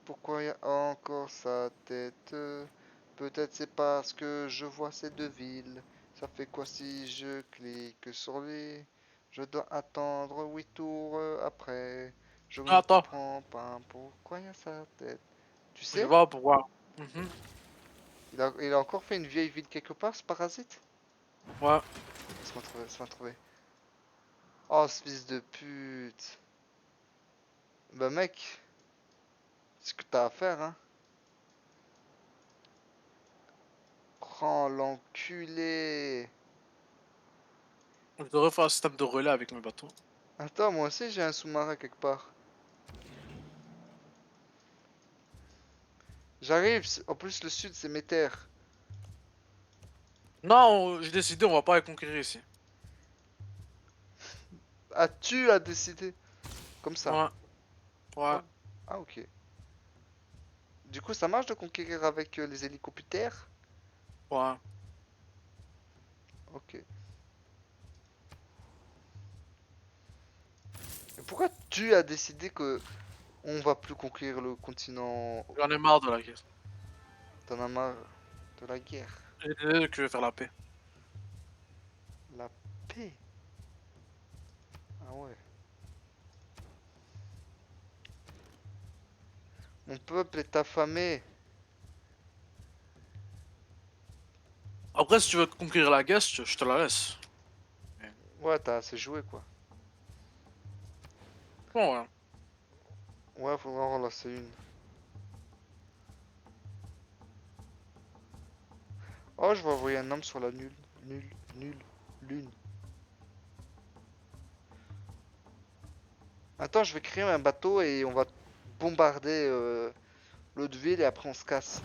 Pourquoi y a encore sa tête? Peut-être c'est parce que je vois ces deux villes. Ça fait quoi si je clique sur lui? Je dois attendre 8 tours après. Je ne Attends, comprends pas pourquoi il y a sa tête. Tu je sais? vois pourquoi. Mhm. Il a encore fait une vieille ville quelque part, ce parasite? Ouais. Laisse-moi trouver. Oh, ce fils de pute. Bah mec, c'est ce que t'as à faire, hein. Prends l'enculé. Je devrais faire un système de relais avec mes bateaux. Attends, moi aussi j'ai un sous-marin quelque part. J'arrive, en plus le sud c'est mes terres. Non, j'ai décidé, on va pas les conquérir ici. Ah, tu as décidé. Comme ça. Ouais, ouais. Oh. Ah, ok. Du coup, ça marche de conquérir avec les hélicoptères? Ouais. Ok. Et pourquoi tu as décidé que on va plus conquérir le continent? J'en ai marre de la guerre. T'en as marre de la guerre? J'ai décidé que je vais faire la paix. La paix? Ah ouais. Mon peuple est affamé. Après, si tu veux conquérir la guerre, je te la laisse. Mais Ouais, t'as assez joué quoi. bon, ouais. Ouais, faudra en lancer une. Oh, je vais envoyer un homme sur la nulle, lune. Attends, je vais créer un bateau et on va bombarder l'autre ville et après on se casse.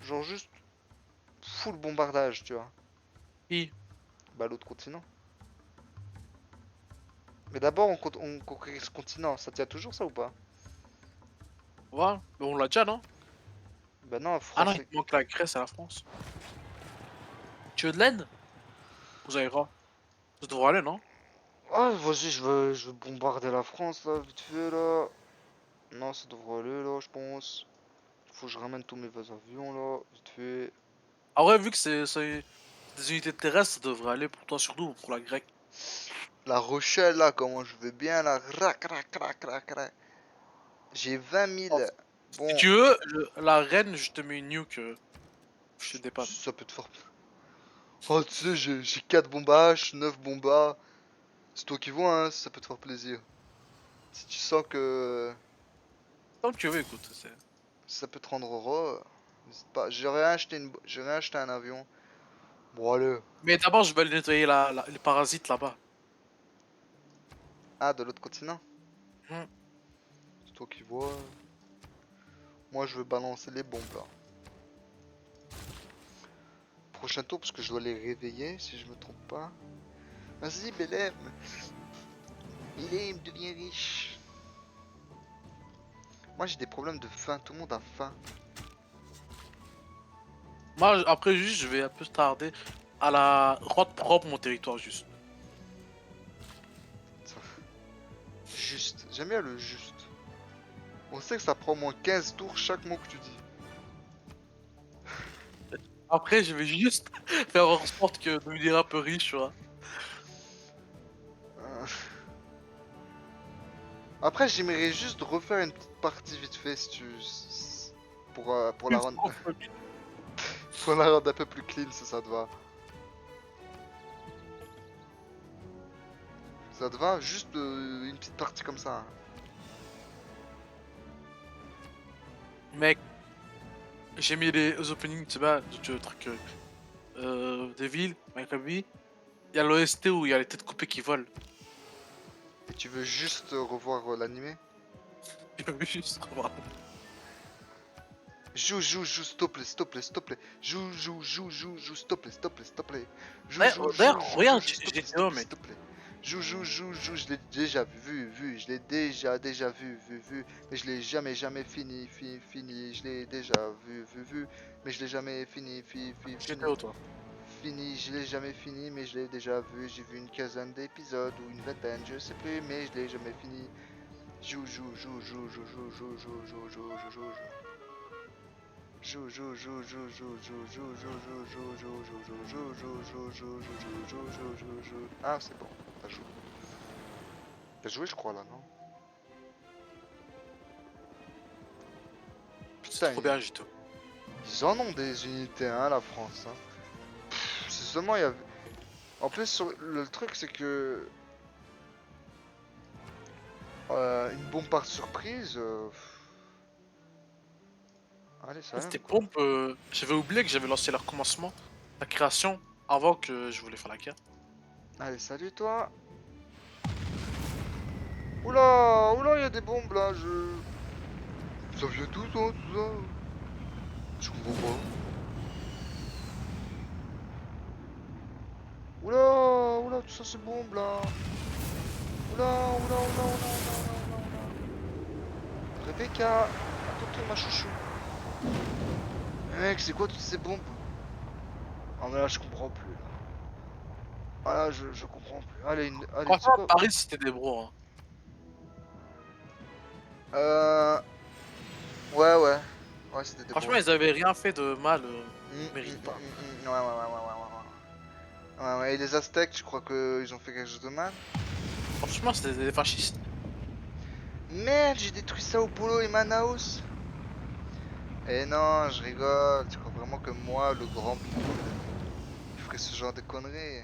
Genre juste full bombardage, tu vois. Qui? Bah l'autre continent. Mais d'abord on conquérit ce continent, ça tient toujours ça ou pas? Ouais. Mais on l'a déjà, non? Bah non, Ah non, il français. te manque la Grèce et la France. Tu veux de l'aide? Vous avez quoi? Ça devrait aller, non? Ah vas-y, je veux bombarder la France là, vite fait là. Non, ça devrait aller là, je pense. Faut que je ramène tous mes avions là, vite fait. Ah ouais, vu que c'est des unités terrestres, ça devrait aller pour toi, surtout pour la grecque. La Rochelle là, comment je vais bien là. Rac, rac, rac, rac, rac. J'ai 20 Oh, 000. si Bon, tu veux, la reine, je te mets une nuke, je te dépanne. ça peut te faire. Oh, tu sais, j'ai 4 bombes H, 9 bombes A. C'est toi qui vois, hein, ça peut te faire plaisir. Si tu sens que Tant que tu veux, écoute. ça peut te rendre heureux, n'hésite pas. J'aurais acheté un avion. Bon, allez. Mais d'abord, je vais aller nettoyer les parasites là-bas. Ah, de l'autre continent? Hmm. C'est toi qui vois. Moi, je veux balancer les bombes là. Prochain tour, parce que je dois les réveiller, si je me trompe pas. Vas-y, Belém. Belém, deviens riche. Moi, j'ai des problèmes de faim. Tout le monde a faim. Moi, après, juste, je vais un peu tarder à la rendre propre mon territoire, juste. Juste. J'aime bien le juste. On sait que ça prend au moins 15 tours chaque mot que tu dis. Après, je vais juste faire en sorte que devenir un peu riche, tu vois. Euh, Après, j'aimerais juste refaire une petite partie vite fait si tu... pour la Une rendre... fois, fuck. pour la rendre un peu plus clean si ça te va. Ça te va? Juste une petite partie comme ça, hein. Mec, j'ai mis les openings, tu vois, du truc des villes, Maccabi. Il y a l'OST où il y a les têtes coupées qui volent. Et tu veux juste revoir l'animé? Je veux juste revoir. Joue, s'il te plaît, s'il te plaît, s'il te plaît. Joue, s'il te plaît, s'il te plaît, s'il te plaît. D'ailleurs, regarde, S'il te plaît, s'il te GTA, plaît, s'il mec. te plaît. Je l'ai déjà vu, je l'ai déjà vu. Mais je l'ai jamais fini. Je l'ai déjà vu. Mais je l'ai jamais GTA, toi. fini. Je l'ai jamais fini, mais je l'ai déjà vu. J'ai vu une quinzaine d'épisodes ou une vingtaine, je sais plus, mais je l'ai jamais fini. Joue. Ah, c'est bon, t'as joué. T'as joué, je crois, là, non? C'est Putain, trop bien, GTA. ils en ont des unités, hein, la France, hein. C'est seulement, il y a... En plus, le truc, c'est que... une bombe par surprise... Allez, ça C'était aime, quoi. pompe, j'avais oublié que j'avais lancé leur commencement, la création, avant que je voulais faire la guerre. Allez, salut, toi. Oula, il y a des bombes, là, Ça vient d'où, ça, tout ça? Je comprends pas. Oula, tout ça c'est bombe là. Rebecca, à ton tour ma chouchou. Mec, c'est quoi toutes ces bombes? Ah mais là je comprends plus là. Ah là je comprends plus. Allez, allez, tu sais Franchement, quoi? Paris, c'était des bros. Hein. Euh... Ouais, ouais. Ouais, c'était des Franchement, bons. ils avaient rien fait de mal. Mm, Ils mm, méritent pas. mm, mm. Ouais, ouais, ouais, ouais, ouais, ouais. Ouais, ouais. Et les Aztèques, je crois qu'ils ont fait quelque chose de mal. Franchement, c'était des fascistes. Merde, j'ai détruit Sao Paulo et Manaus. Eh non, je rigole. Tu crois vraiment que moi, le grand Poul, je ferais ce genre de conneries?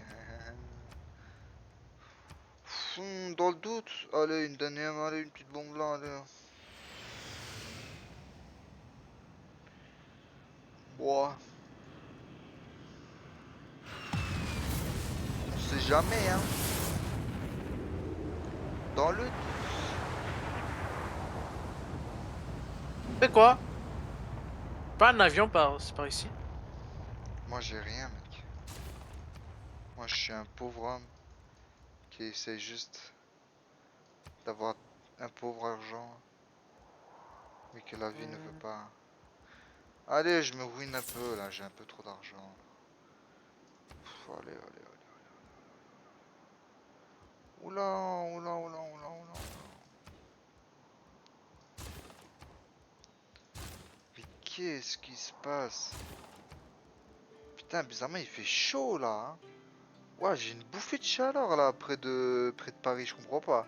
Dans le doute. Allez, une dernière, allez, une petite bombe là, allez. Boah. On sait jamais, hein. Dans le doute. C'est quoi? Pas un avion par ici? Moi, j'ai rien, mec. Moi, je suis un pauvre homme qui essaye juste d'avoir un pauvre argent, mais que la vie ne veut Hmm. pas. Allez, je me ruine un peu là, j'ai un peu trop d'argent. Allez, allez, allez. Oula, oula, oula, oula, oula. Mais qu'est-ce qui se passe? Putain, bizarrement, il fait chaud là. Hein. Ouais, j'ai une bouffée de chaleur là, près de Paris, je comprends pas.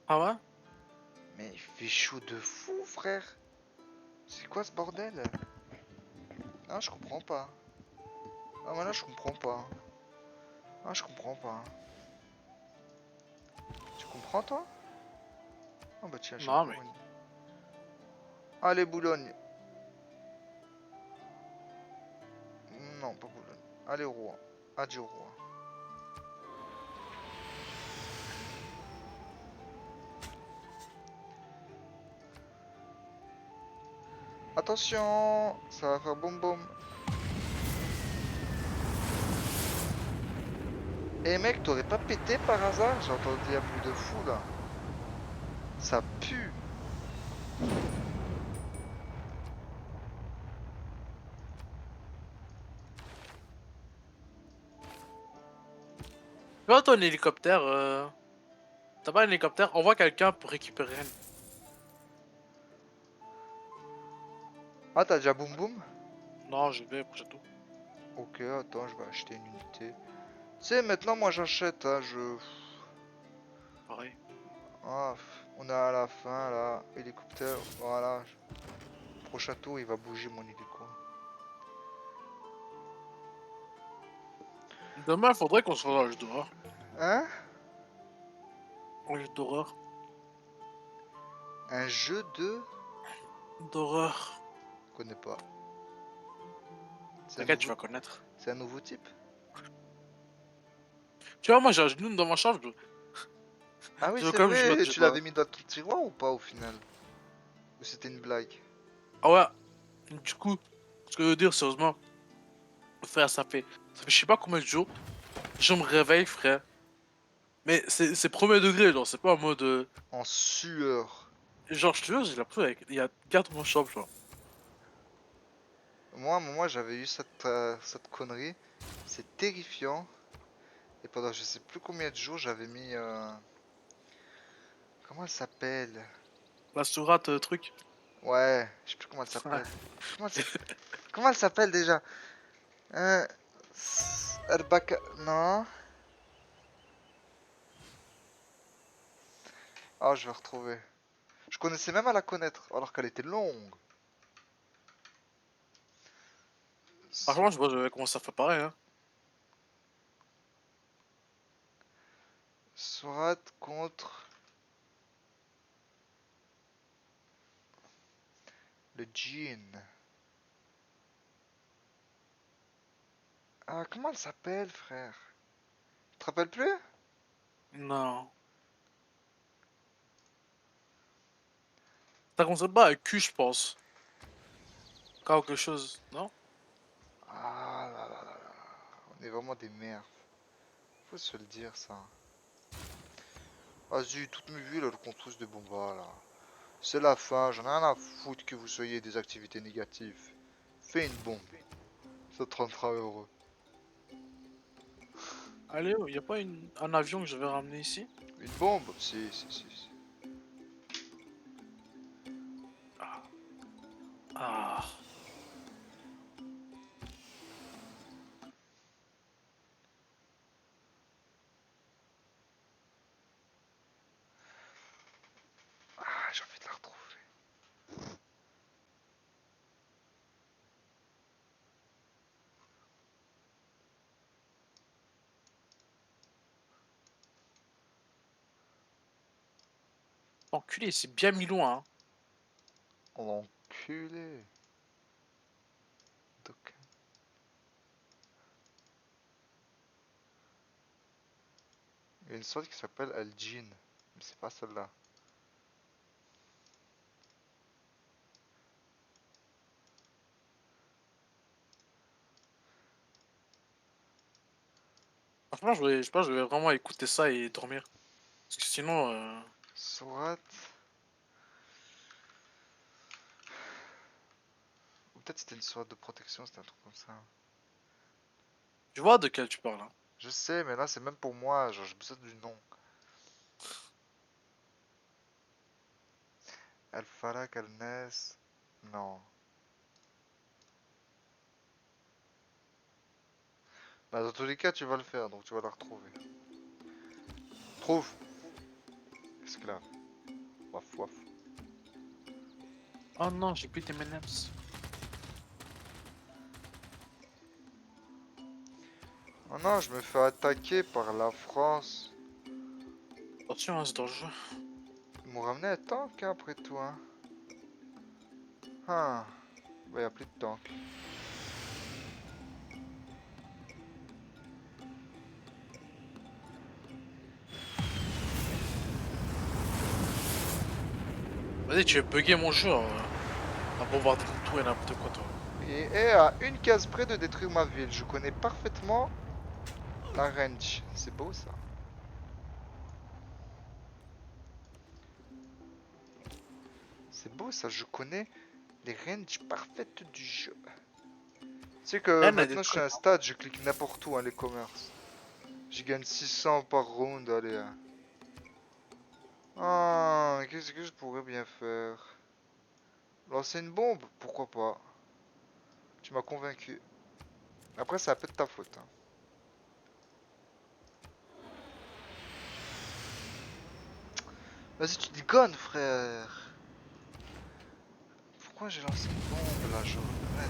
Ah ouais? Mais il fait chaud de fou, frère. C'est quoi ce bordel? Ah, je comprends pas. Ah, mais là, je comprends pas. Ah, je comprends pas. Tu comprends, toi? Ah, bah tiens, j'ai Non, encore mais. une. Allez, Boulogne. Non, pas Boulogne. Allez, Rouen. Adieu, Rouen. Attention, ça va faire boum boum. Eh mec, t'aurais pas pété par hasard? J'ai entendu un bruit de fou là. Ça pue. Tu vois, ton hélicoptère, t'as pas un hélicoptère? Envoie quelqu'un pour récupérer elle. Ah, t'as déjà boum boum? Non, je vais, c'est tout. Ok, attends, je vais acheter une unité. Tu sais, maintenant moi j'achète, hein, je. Pareil. Ah, on est à la fin là. Hélicoptère, voilà. Prochain tour, il va bouger mon hélico. Demain, faudrait qu'on se fasse un jeu d'horreur. Hein? Un jeu d'horreur. Un jeu de. D'horreur. Connais pas. C'est un T'inquiète, tu nouveau. vas connaître. C'est un nouveau type? Tu vois, moi, j'ai un genou dans ma chambre. Ah oui, Je veux c'est quand même que je mette. vrai, tu l'avais mis dans ton tiroir ou pas au final? Ou c'était une blague? Ah ouais, du coup, ce que je veux dire, sérieusement, frère, ça fait je sais pas combien de jours. Je me réveille, frère. Mais c'est premier degré, genre, c'est pas en mode. En sueur. Genre, je te jure, j'ai l'impression qu'il y a garde mon chambre, genre. Moi j'avais eu cette connerie. C'est terrifiant. Et pendant je sais plus combien de jours, j'avais mis. Comment elle s'appelle? La sourate, truc. Ouais, je sais plus comment elle Ouais. s'appelle. Comment comment elle s'appelle déjà? Euh, Herbaka. Non. Ah, je vais retrouver. Je connaissais même à la connaître, alors qu'elle était longue. Franchement, Sur- je vois, je vais commencer à faire pareil, hein. Sourate contre le djinn. Ah, comment elle s'appelle, frère? Tu te rappelles plus? Non. Ça commence pas avec Q, je pense. Quelque chose, non? Ah là là là là. On est vraiment des merdes. Faut se le dire, ça. Vas-y, toutes mes villes, elles construisent des bombas, là. C'est la fin, j'en ai rien à foutre que vous soyez des activités négatives. Fais une bombe. Ça te rendra heureux. Allez, y a pas un avion que je vais ramener ici? Une bombe? Si, si, si, si. Ah. Ah. Ah, j'ai envie de la retrouver. Enculé, c'est bien mis loin, hein. L'enculé. Donc, il y a une sorte qui s'appelle Al-Jin. Mais c'est pas celle-là. Franchement, je pense que je vais vraiment écouter ça et dormir. Parce que sinon, Soit. Ou peut-être c'était une sorte de protection, c'était un truc comme ça. tu vois de quel tu parles, hein. Je sais, mais là c'est même pour moi, genre j'ai besoin du nom. Al-Falak, Al-Nes. Non. Bah dans tous les cas tu vas le faire, donc tu vas la retrouver. Trouve. Esclave. Waf waf. Oh non, j'ai plus M&M's. Oh non, je me fais attaquer par la France. Attention, hein, c'est dangereux. Ils m'ont ramené un tank hein, après tout hein. Ah. Bah y a plus de tank. Vas-y, tu veux bugger mon jeu, à bombarder tout et n'importe quoi, toi. Et à une case près de détruire ma ville. Je connais parfaitement la range. C'est beau ça. C'est beau ça, je connais les ranges parfaites du jeu. Tu sais que Elle a des maintenant je suis à trucs, un hein. stade, je clique n'importe où, hein, les commerces. Je gagne 600 par round, allez. Hein. Ah, qu'est-ce que je pourrais bien faire? Lancer une bombe? Pourquoi pas? Tu m'as convaincu. Après, c'est un peu de ta faute. Hein. Vas-y, tu déconnes, frère. Pourquoi j'ai lancé une bombe là, je regrette.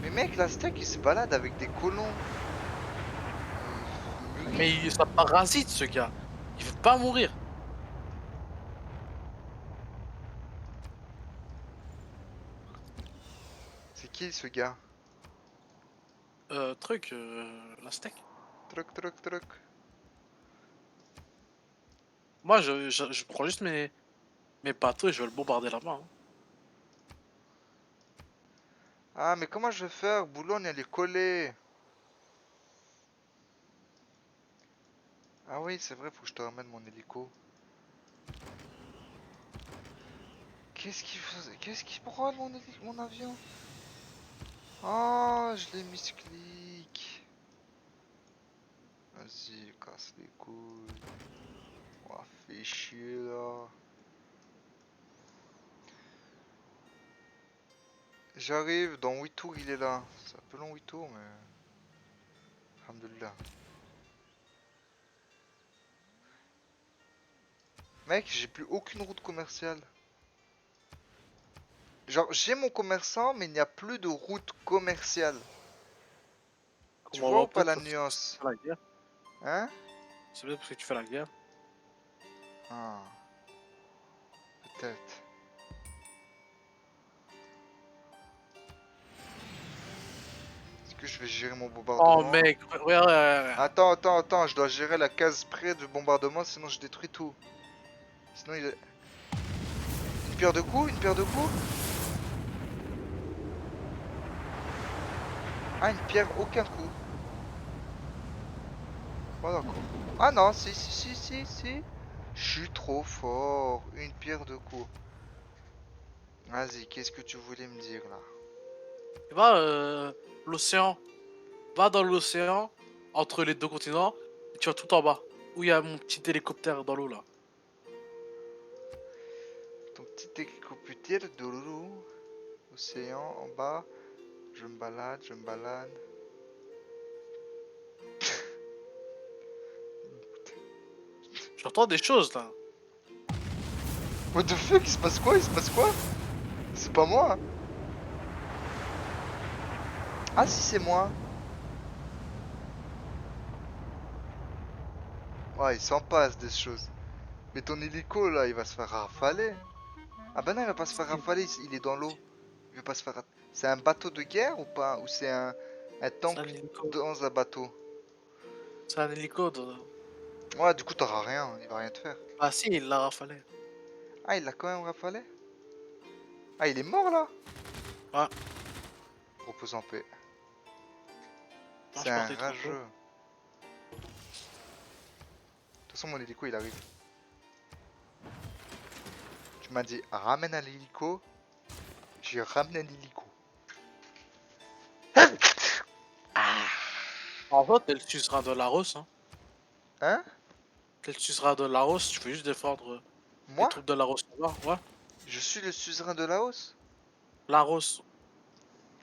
Mais mec, la steak il se balade avec des colons. Mais ça parasite, ce gars. Il veut pas mourir. C'est qui ce gars? La steak. Truc, truc, truc. Moi, je prends juste mes bateaux et je vais le bombarder là-bas, hein. Ah, mais comment je vais faire? Boulogne, elle est collée. Ah oui, c'est vrai, faut que je te ramène mon hélico. Qu'est-ce qu'il faisait? Qu'est-ce qu'il brûle mon avion? Oh, je l'ai misclick. Vas-y, casse les couilles. Oh, fais chier là. J'arrive, dans 8 tours il est là. C'est un peu long 8 tours, mais. Alhamdoulilah. Mec, j'ai plus aucune route commerciale. Genre, j'ai mon commerçant, mais il n'y a plus de route commerciale. Tu Comment on vois va ou pas peut-être la parce que tu nuance? fais la guerre. Hein? C'est peut-être parce que tu fais la guerre. Ah, peut-être. Est-ce que je vais gérer mon Oh bombardement? mec, ouais, ouais, ouais, ouais. Attends, attends, attends, je dois gérer la case près du bombardement, sinon je détruis tout. Sinon il est... Une pierre de coups? Une pierre de coups? Ah, une pierre, aucun coup. Oh d'accord. Ah non, si, si, si, si, si. Je suis trop fort. Une pierre de coups. Vas-y, qu'est-ce que tu voulais me dire là? Va l'océan. Va dans l'océan, entre les deux continents, et tu vas tout en bas. Où il y a mon petit hélicoptère dans l'eau là. Ton petit hélicoptère de l'eau. Océan en bas. Je me balade, je me balade. J'entends des choses là. What the fuck, il se passe quoi? Il se passe quoi? C'est pas moi, hein. Ah si, c'est moi. Ouais, il s'en passe des choses. Mais ton hélico là, il va se faire rafaler. Ah bah non, il va pas se faire rafaler, il est dans l'eau. Il veut pas se faire. C'est un bateau de guerre ou pas? Ou c'est un C'est un tank hélico. dans un bateau? C'est un hélico. Ouais, du coup, t'auras rien, il va rien te faire. Ah si, il l'a rafalé. Ah, il l'a quand même rafalé? Ah, il est mort là? Ouais, Repose en paix. moi C'est je un partais trop tôt. rageux. De toute façon, mon hélico il arrive. Tu m'as dit ramène un hélico, j'ai ramené un hélico. En fait, t'es le suzerain de Laos, hein. Hein? T'es le suzerain de Laos, tu fais juste défendre les Moi? troupes de Laos là-bas. Ouais. Je suis le suzerain de Laos? Laos.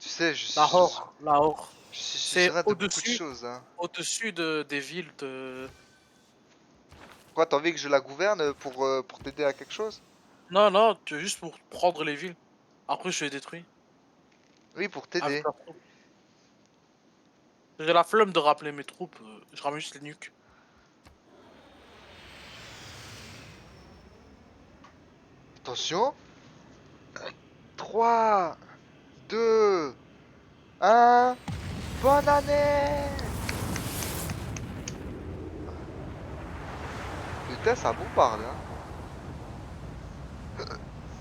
Tu sais, Lahore. Lahore. je suis C'est suzerain de beaucoup de au-dessus, choses, hein. au-dessus des villes de. Quoi, t'as envie que je la gouverne pour t'aider à quelque chose? Non, non, tu juste pour prendre les villes. Après, je les détruis. Oui, pour Avec t'aider. leurs troupes. J'ai la flemme de rappeler mes troupes, je ramène juste les nuques. Attention. 3, 2, 1. Bonne année! Putain, ça bombarde, hein.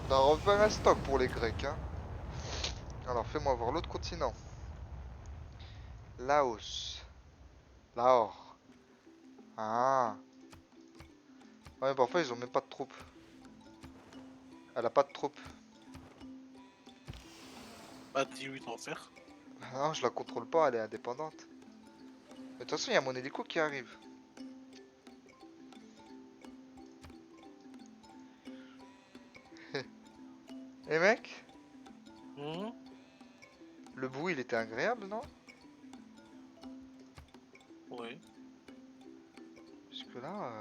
On a refait un stock pour les Grecs, hein. Alors, fais-moi voir l'autre continent. Laos. Lahore. Ah. Ouais, parfois, ils ont même pas de troupes. Elle a pas de troupes. Bah, dis-lui d'en faire. Non, je la contrôle pas, elle est indépendante. Mais de toute façon, il y a mon hélico qui arrive. Eh mec, Mhm. le bruit, il était agréable, non? Oui. Jusque là,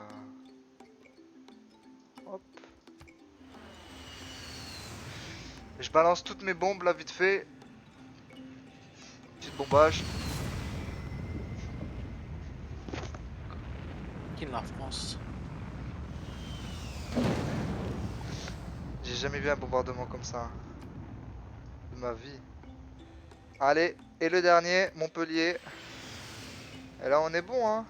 hop. Je balance toutes mes bombes là, vite fait. Petite bombage. Quitte la France. J'ai jamais vu un bombardement comme ça, hein, de ma vie. Allez, et le dernier, Montpellier. Et là, on est bon, hein.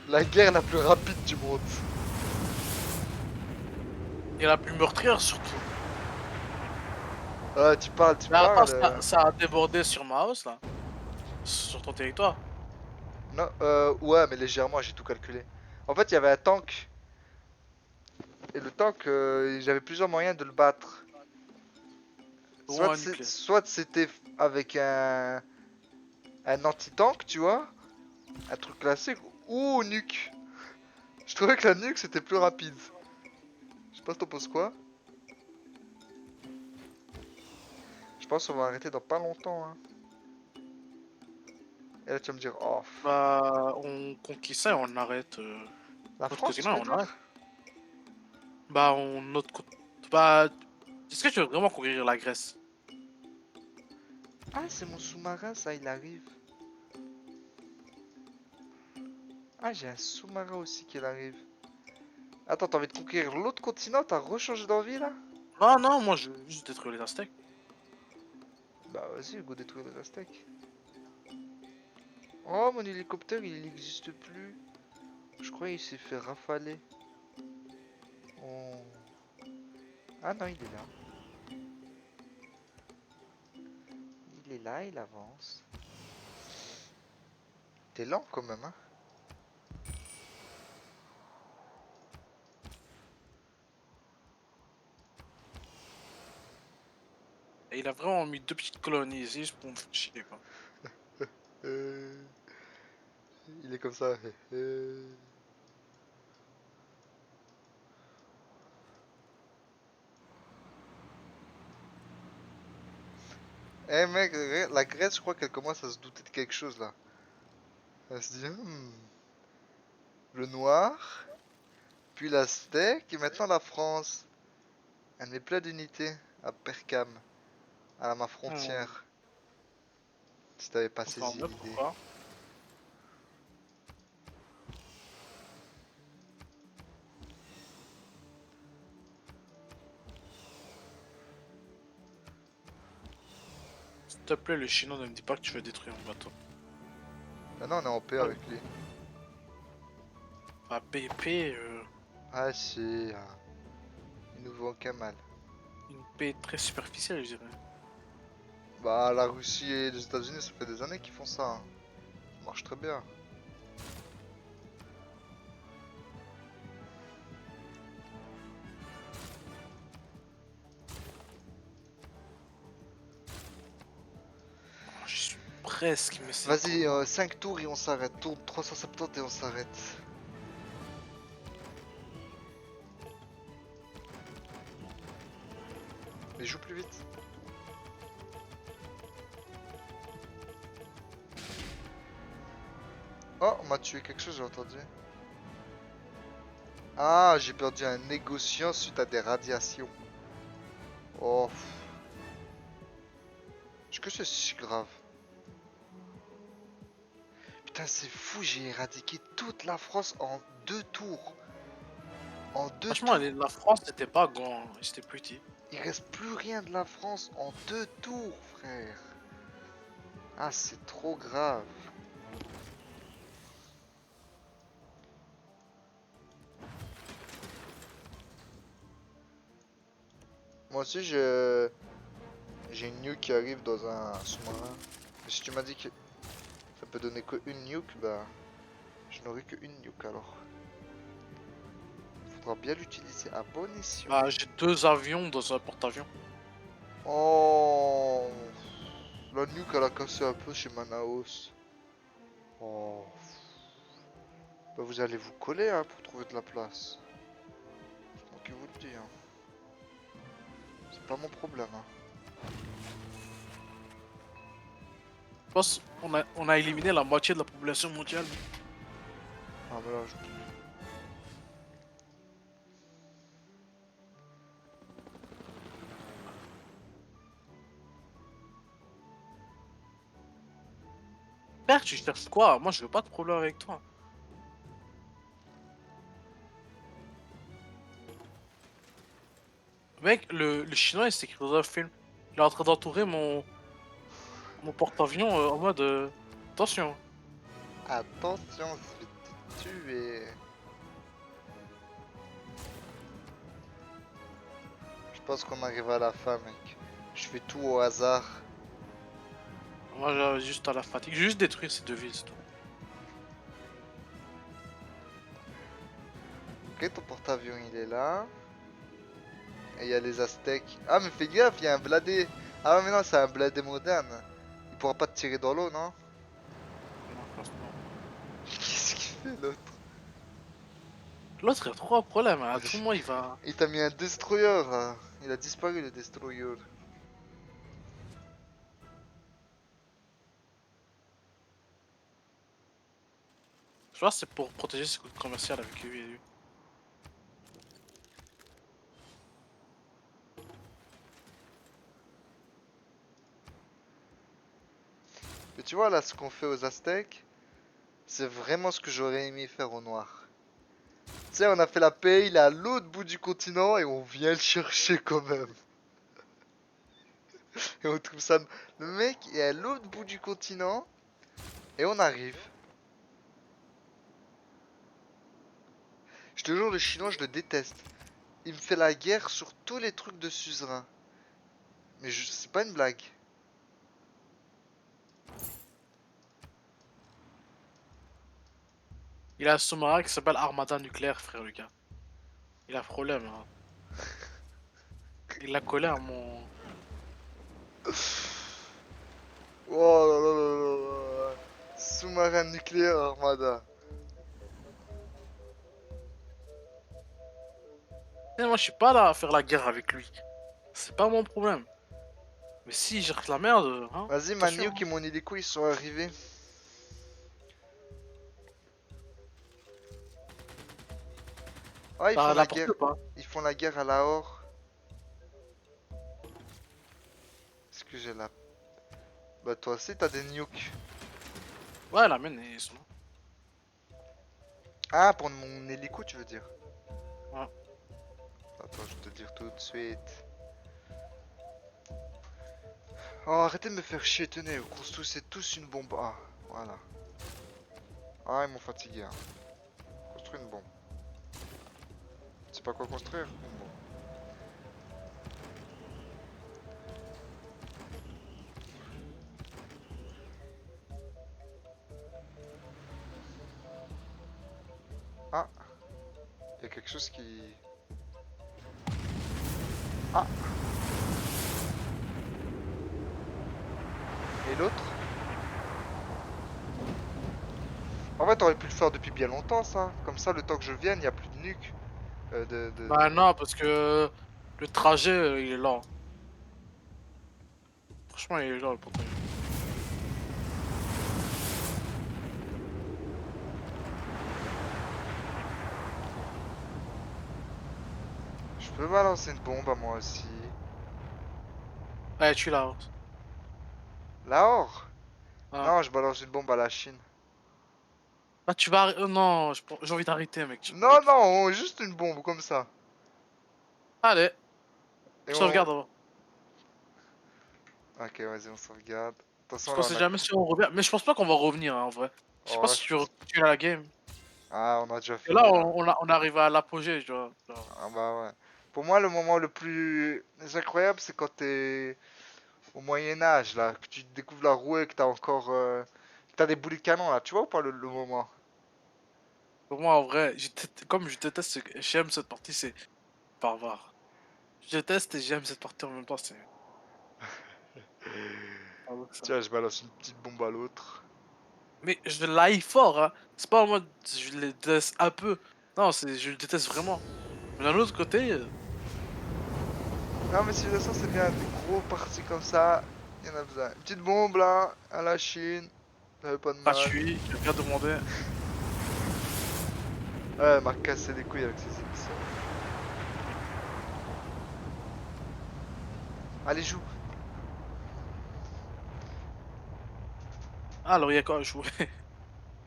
La guerre la plus rapide du monde. Et la plus meurtrière surtout. Ah, tu parles, tu Mais attends, parles. ça a débordé sur ma hausse là. Sur ton territoire. Non, ouais, mais légèrement, j'ai tout calculé. En fait, il y avait un tank. Et le tank, j'avais plusieurs moyens de le battre. Ou un nucléaire. Soit c'était avec un anti-tank, tu vois, un truc classique, ou nuque. Je trouvais que la nuque c'était plus rapide. Je sais pas si t'en penses quoi. Je pense qu'on va arrêter dans pas longtemps, hein. Et là tu vas me dire, oh, Bah, on conquit ça et on arrête. la Notre France tu continent, veux on arrête. dire? Bah, Bah, est-ce que tu veux vraiment conquérir la Grèce? Ah, c'est mon sous-marin, ça, il arrive. Ah, j'ai un sous-marin aussi qui arrive. Attends, t'as envie de conquérir l'autre continent? T'as rechangé d'envie là? Non, non, moi je veux juste détruire les Aztèques. Bah vas-y, go détruire les Aztèques. Oh, mon hélicoptère, il n'existe plus. Je crois qu'il s'est fait rafaler. Oh. Ah non, il est là. Il est là, il avance. T'es lent quand même, hein. Et il a vraiment mis 2 petites colonies ici juste pour me faire chier, quoi. Euh, Il est comme ça. Eh mec, la Grèce, je crois qu'elle commence à se douter de quelque chose là. Elle se dit, le noir, puis l'Aztèque, et maintenant la France. Elle est pleine d'unité à Percam, à ma Hmm. frontière. Si t'avais pas Enfin, saisi ouais, l'idée. pourquoi? S'il te plaît, le chinois, ne me dis pas que tu veux détruire mon bateau. Ah non, on est en paix Ah, avec lui. bah, BP, Ah si, il nous vaut aucun mal. une paix très superficielle, je dirais. Bah, la Russie et les États-Unis, ça fait des années qu'ils font ça, hein. Ça marche très bien. Oh, je suis presque, mais c'est trop Vas-y, loin. 5 tours et on s'arrête. Tour 370 et on s'arrête. Mais joue plus vite. Oh, on m'a tué quelque chose, j'ai entendu. Ah, j'ai perdu un négociant suite à des radiations. Oh, est-ce que c'est si grave? Putain, c'est fou, j'ai éradiqué toute la France en 2 tours. En deux Franchement, tours. la France, c'était pas grand, hein, c'était petit. Il reste plus rien de la France en 2 tours, frère. Ah, c'est trop grave. Moi aussi, j'ai une nuke qui arrive dans un sous-marin. Mais si tu m'as dit que ça peut donner que une nuke, bah, je n'aurai que une nuke alors. Faudra bien l'utiliser à bon escient. Bah, j'ai 2 avions dans un porte-avions. Oh, la nuke elle a cassé un peu chez Manaus. Oh, bah vous allez vous coller hein, pour trouver de la place. C'est moi qui vous le dis. Hein. C'est pas mon problème. Hein. Je pense on a éliminé la moitié de la population mondiale. Ah mais là, Père, tu cherches quoi? Moi, je veux pas de problème avec toi. Mec, le chinois, il s'est écrit dans un film. Il est en train d'entourer mon porte-avions en mode attention. attention, je vais te tuer. Je pense qu'on arrive à la fin, mec. Je fais tout au hasard. Moi, j'ai juste à la fatigue. J'ai juste détruire ces 2 villes, c'est tout. Ok, ton porte-avions il est là. Et il y a les Aztèques. Ah, mais fais gaffe, il y a un bladé. Ah, mais non, c'est un bladé moderne. Il pourra pas te tirer dans l'eau, non? Non, je pense pas. Qu'est-ce qu'il fait l'autre? L'autre, il a trop un problème. À tout moment, il va. Il t'a mis un destroyer. Il a disparu le destroyer. Je vois, c'est pour protéger ses coûts commerciaux avec lui et lui. Mais tu vois là, ce qu'on fait aux Aztèques, c'est vraiment ce que j'aurais aimé faire au noir. Tu sais, on a fait la paix, il est à l'autre bout du continent et on vient le chercher quand même. Et on trouve ça. Le mec est à l'autre bout du continent et on arrive. Je te jure, le chinois, je le déteste. Il me fait la guerre sur tous les trucs de suzerain. Mais c'est pas une blague. Il a un sous-marin qui s'appelle Armada nucléaire, frère Lucas. Il a un problème, hein. Il l'a collé à mon. Oh là là là là là. Sous-marin nucléaire Armada. Et moi, je suis pas là à faire la guerre avec lui. C'est pas mon problème. Mais si j'ai la merde, hein, Vas-y, ma attention. nuke et mon hélico, ils sont arrivés. Ah, ils font T'as la la portée guerre. ou pas? Ils font la guerre à Lahore. Est-ce que j'ai la... Bah toi aussi, t'as des nukes. Ouais, la mienne, ils sont là. Ah, pour mon hélico, tu veux dire? Ouais. Attends, je vais te dire tout de suite. Oh, arrêtez de me faire chier, tenez, vous construisez tous une bombe. Ah, voilà. Ah, ils m'ont fatigué. Hein. Construis une bombe. Tu sais pas quoi construire? Une bombe. Ah, il y a quelque chose qui... Ah, et l'autre? En fait, t'aurais pu le faire depuis bien longtemps, ça. Comme ça, le temps que je vienne, il n'y a plus de nuque. Bah non, parce que le trajet, il est lent. Franchement, il est lent, le portail. Je peux balancer une bombe à moi aussi. Ouais, tu l'as. Lahore? Ah. Non, je balance une bombe à la Chine. Bah, tu vas. Non, j'ai envie d'arrêter, mec. Non, non, juste une bombe comme ça. Allez, Et je on... sauvegarde avant. Ok, vas-y, on sauvegarde. Parce Attention, qu'on là, sait on a... jamais si on revient. Mais je pense pas qu'on va revenir, hein, en vrai. Je sais pas Oh, si tu continues la game. Ah, on a déjà Et là, fini, là. on arrive à l'apogée, tu vois. Ah bah ouais. Pour moi, le moment le plus incroyable, c'est quand t'es au Moyen Âge, là, que tu découvres la roue et que t'as encore... que t'as des boulets de canon, là. Tu vois ou pas le moment? Pour moi, en vrai, comme je déteste, j'aime cette partie, c'est barbare. Je déteste et j'aime cette partie en même temps, c'est paradoxal. Tiens, je balance une petite bombe à l'autre. Mais je l'aille fort, hein. C'est pas en mode je le déteste un peu. Non, je le déteste vraiment. Mais d'un autre côté, Non, mais civilisation, c'est bien. Des gros parties comme ça, il y en a besoin. Une petite bombe, là, à la Chine. Ça fait pas de mal. gratuit, j'ai bien demandé. Ouais, elle m'a cassé les couilles avec ses émissions. Allez, joue. Alors, il y a quoi à jouer?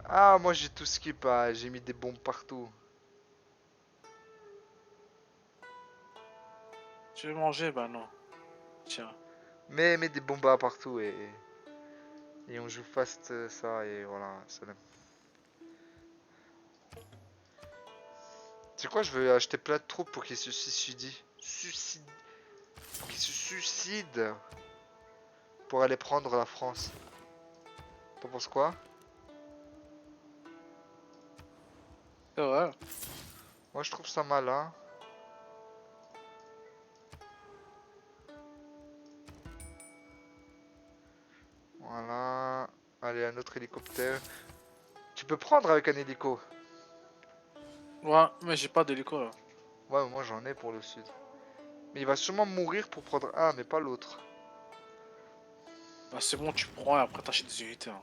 Ah, moi, j'ai tout skip, hein. J'ai mis des bombes partout. Tu veux manger? Bah non. Tiens. Mais des bombes à partout et on joue fast ça et voilà, salam. C'est quoi, je veux acheter plein de troupes pour qu'ils se suicident. Pour qu'ils se suicident. Pour aller prendre la France. T'en penses quoi? C'est vrai. Moi je trouve ça malin. Voilà. Allez, un autre hélicoptère. Tu peux prendre avec un hélico. Ouais, mais j'ai pas d'hélico là. Ouais, moi j'en ai pour le sud. Mais il va sûrement mourir pour prendre un, mais pas l'autre. Bah c'est bon, tu prends et après t'achètes des unités, hein.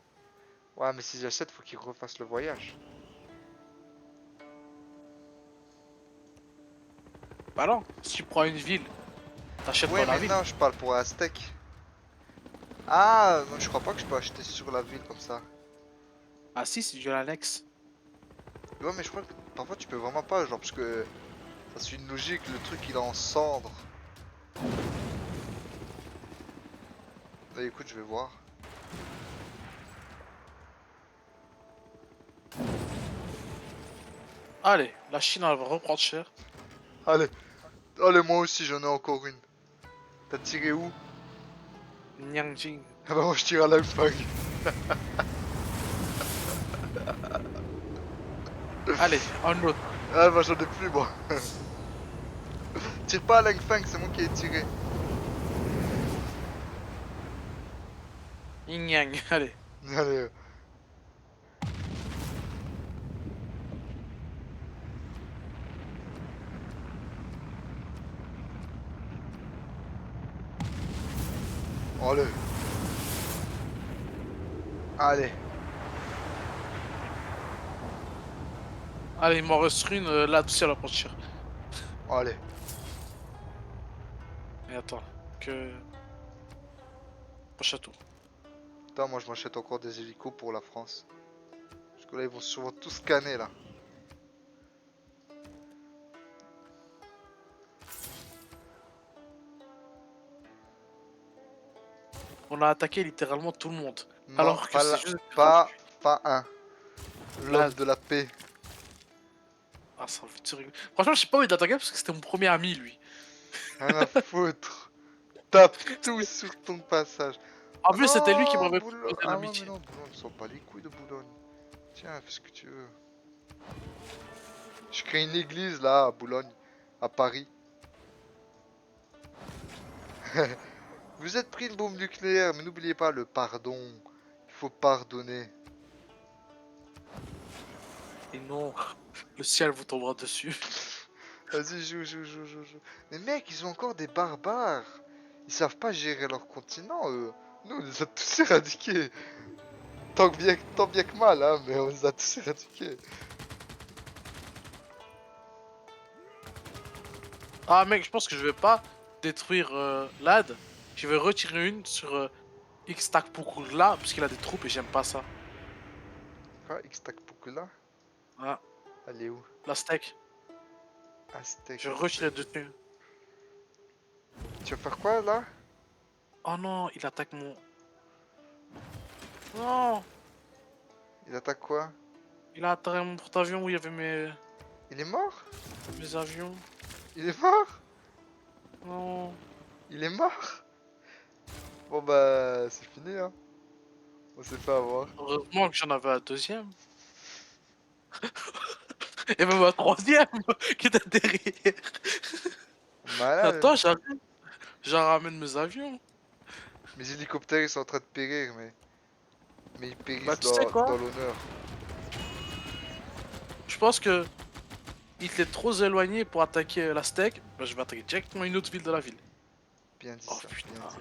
Ouais, mais si j'achète, faut qu'il refasse le voyage. Bah non, si tu prends une ville, t'achètes Oui, dans la mais ville. non, je parle pour Aztec. Ah, non, je crois pas que je peux acheter sur la ville comme ça. Ah si, c'est du l'annexe. Ouais, mais je crois que parfois tu peux vraiment pas, genre, parce que ça suit une logique, le truc il est en cendres. Bah, écoute, je vais voir. Allez, la Chine elle va reprendre cher. Allez, allez, moi aussi j'en ai encore une. T'as tiré où? Nianjing. Ah bah, moi je tire à l'Alpha. Allez, un autre. Ah bah, j'en ai plus, moi. Tire pas à Langfang, c'est moi qui ai tiré. Yin yang, allez. Allez. Allez. Allez. Allez, il m'en reste une, là, aussi, elle va partir. Allez. Et attends, que... Prochain tour. Putain, moi je m'achète encore des hélicos pour la France. Parce que là, ils vont souvent tout scanner là. On a attaqué littéralement tout le monde. Non, Alors que pas c'est là. juste gratuit. Pas un. Là, L'homme de la paix. ah, ça me fait tirer. Franchement, j'ai pas envie d'attaquer parce que c'était mon premier ami, lui. Rien à foutre. Tape tout sur ton passage. En Oh plus, c'était lui qui non, m'avait Boulogne. proposé Ah ouais, mais l'amitié. non, Boulogne, ils sont pas les couilles de Boulogne. Tiens, fais ce que tu veux. Je crée une église là, à Boulogne, à Paris. Vous êtes pris une bombe nucléaire, mais n'oubliez pas le pardon. Il faut pardonner. Et non, le ciel vous tombera dessus. Vas-y, joue. Mais mec, ils ont encore des barbares. Ils savent pas gérer leur continent, eux. Nous, on les a tous éradiqués. Tant bien que mal, hein, mais on les a tous éradiqués. Ah, mec, je pense que je vais pas détruire l'AD. Je vais retirer une sur X-Tac là, parce qu'il a des troupes et j'aime pas ça. Quoi, X-Tac Pukula? Ah, Elle est où? la steak. Je Aztec. vais retirer dessus. Tu vas faire quoi, là? Oh non, il attaque mon... Non, Il attaque quoi? il a attaqué mon porte-avions où il y avait Il est mort? mes avions. Il est mort? Non. Il est mort? Bon bah, c'est fini, hein. On s'est fait avoir. Heureusement que j'en avais un deuxième. Et même un troisième qui était derrière. Malade. Attends, j'arrive. J'en ramène mes avions. Mes hélicoptères, ils sont en train de périr, mais ils Bah, périssent tu sais dans quoi? l'honneur. Je pense que il était trop éloigné pour attaquer la steak. Bah, je vais attaquer directement une autre ville de la ville. Bien dit Oh ça, bien putain. dit.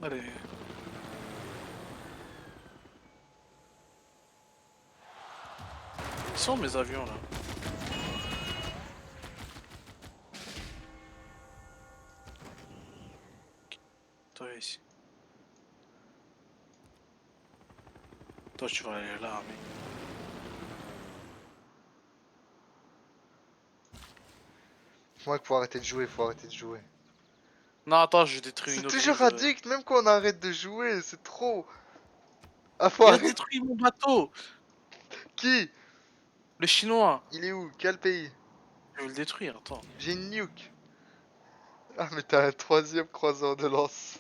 Allez. Ils sont mes avions là. Toi ici. Toi tu vas aller là, mais. Moi, il faut arrêter de jouer, faut arrêter de jouer. Non, attends, je détruis C'est une autre toujours ville. addict, même quand on arrête de jouer, c'est trop. Ah, faut Il a arrêter. détruit mon bateau. Qui? Le chinois. Il est où? Quel pays? Je vais le détruire, attends. J'ai une nuke. Ah, mais t'as un troisième croiseur de lance.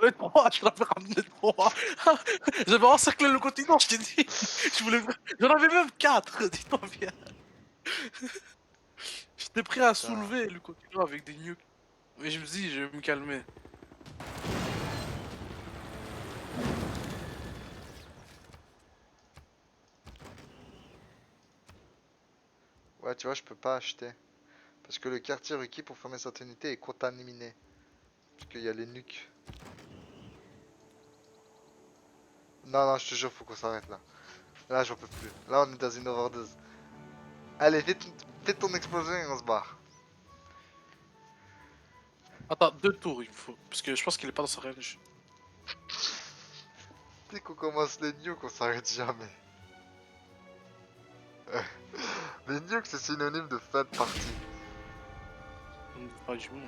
Les trois, je l'avais ramené trois. J'avais encerclé le continent, je t'ai dit. Je voulais... J'en avais même quatre, dis-toi bien. J'étais prêt à Putain. soulever le continent avec des nukes. Mais je me dis, je vais me calmer. Ouais, tu vois, je peux pas acheter. Parce que le quartier requis pour former cette unité est contaminé. Parce qu'il y a les nuques. Non, je te jure, faut qu'on s'arrête là. Là, j'en peux plus. Là, on est dans une overdose. Allez, fais ton explosion et on se barre. Attends, deux tours il me faut. Parce que je pense qu'il est pas dans sa range. Dès qu'on commence les nukes, on s'arrête jamais. Les nukes, c'est synonyme de fin de partie. Pas du monde.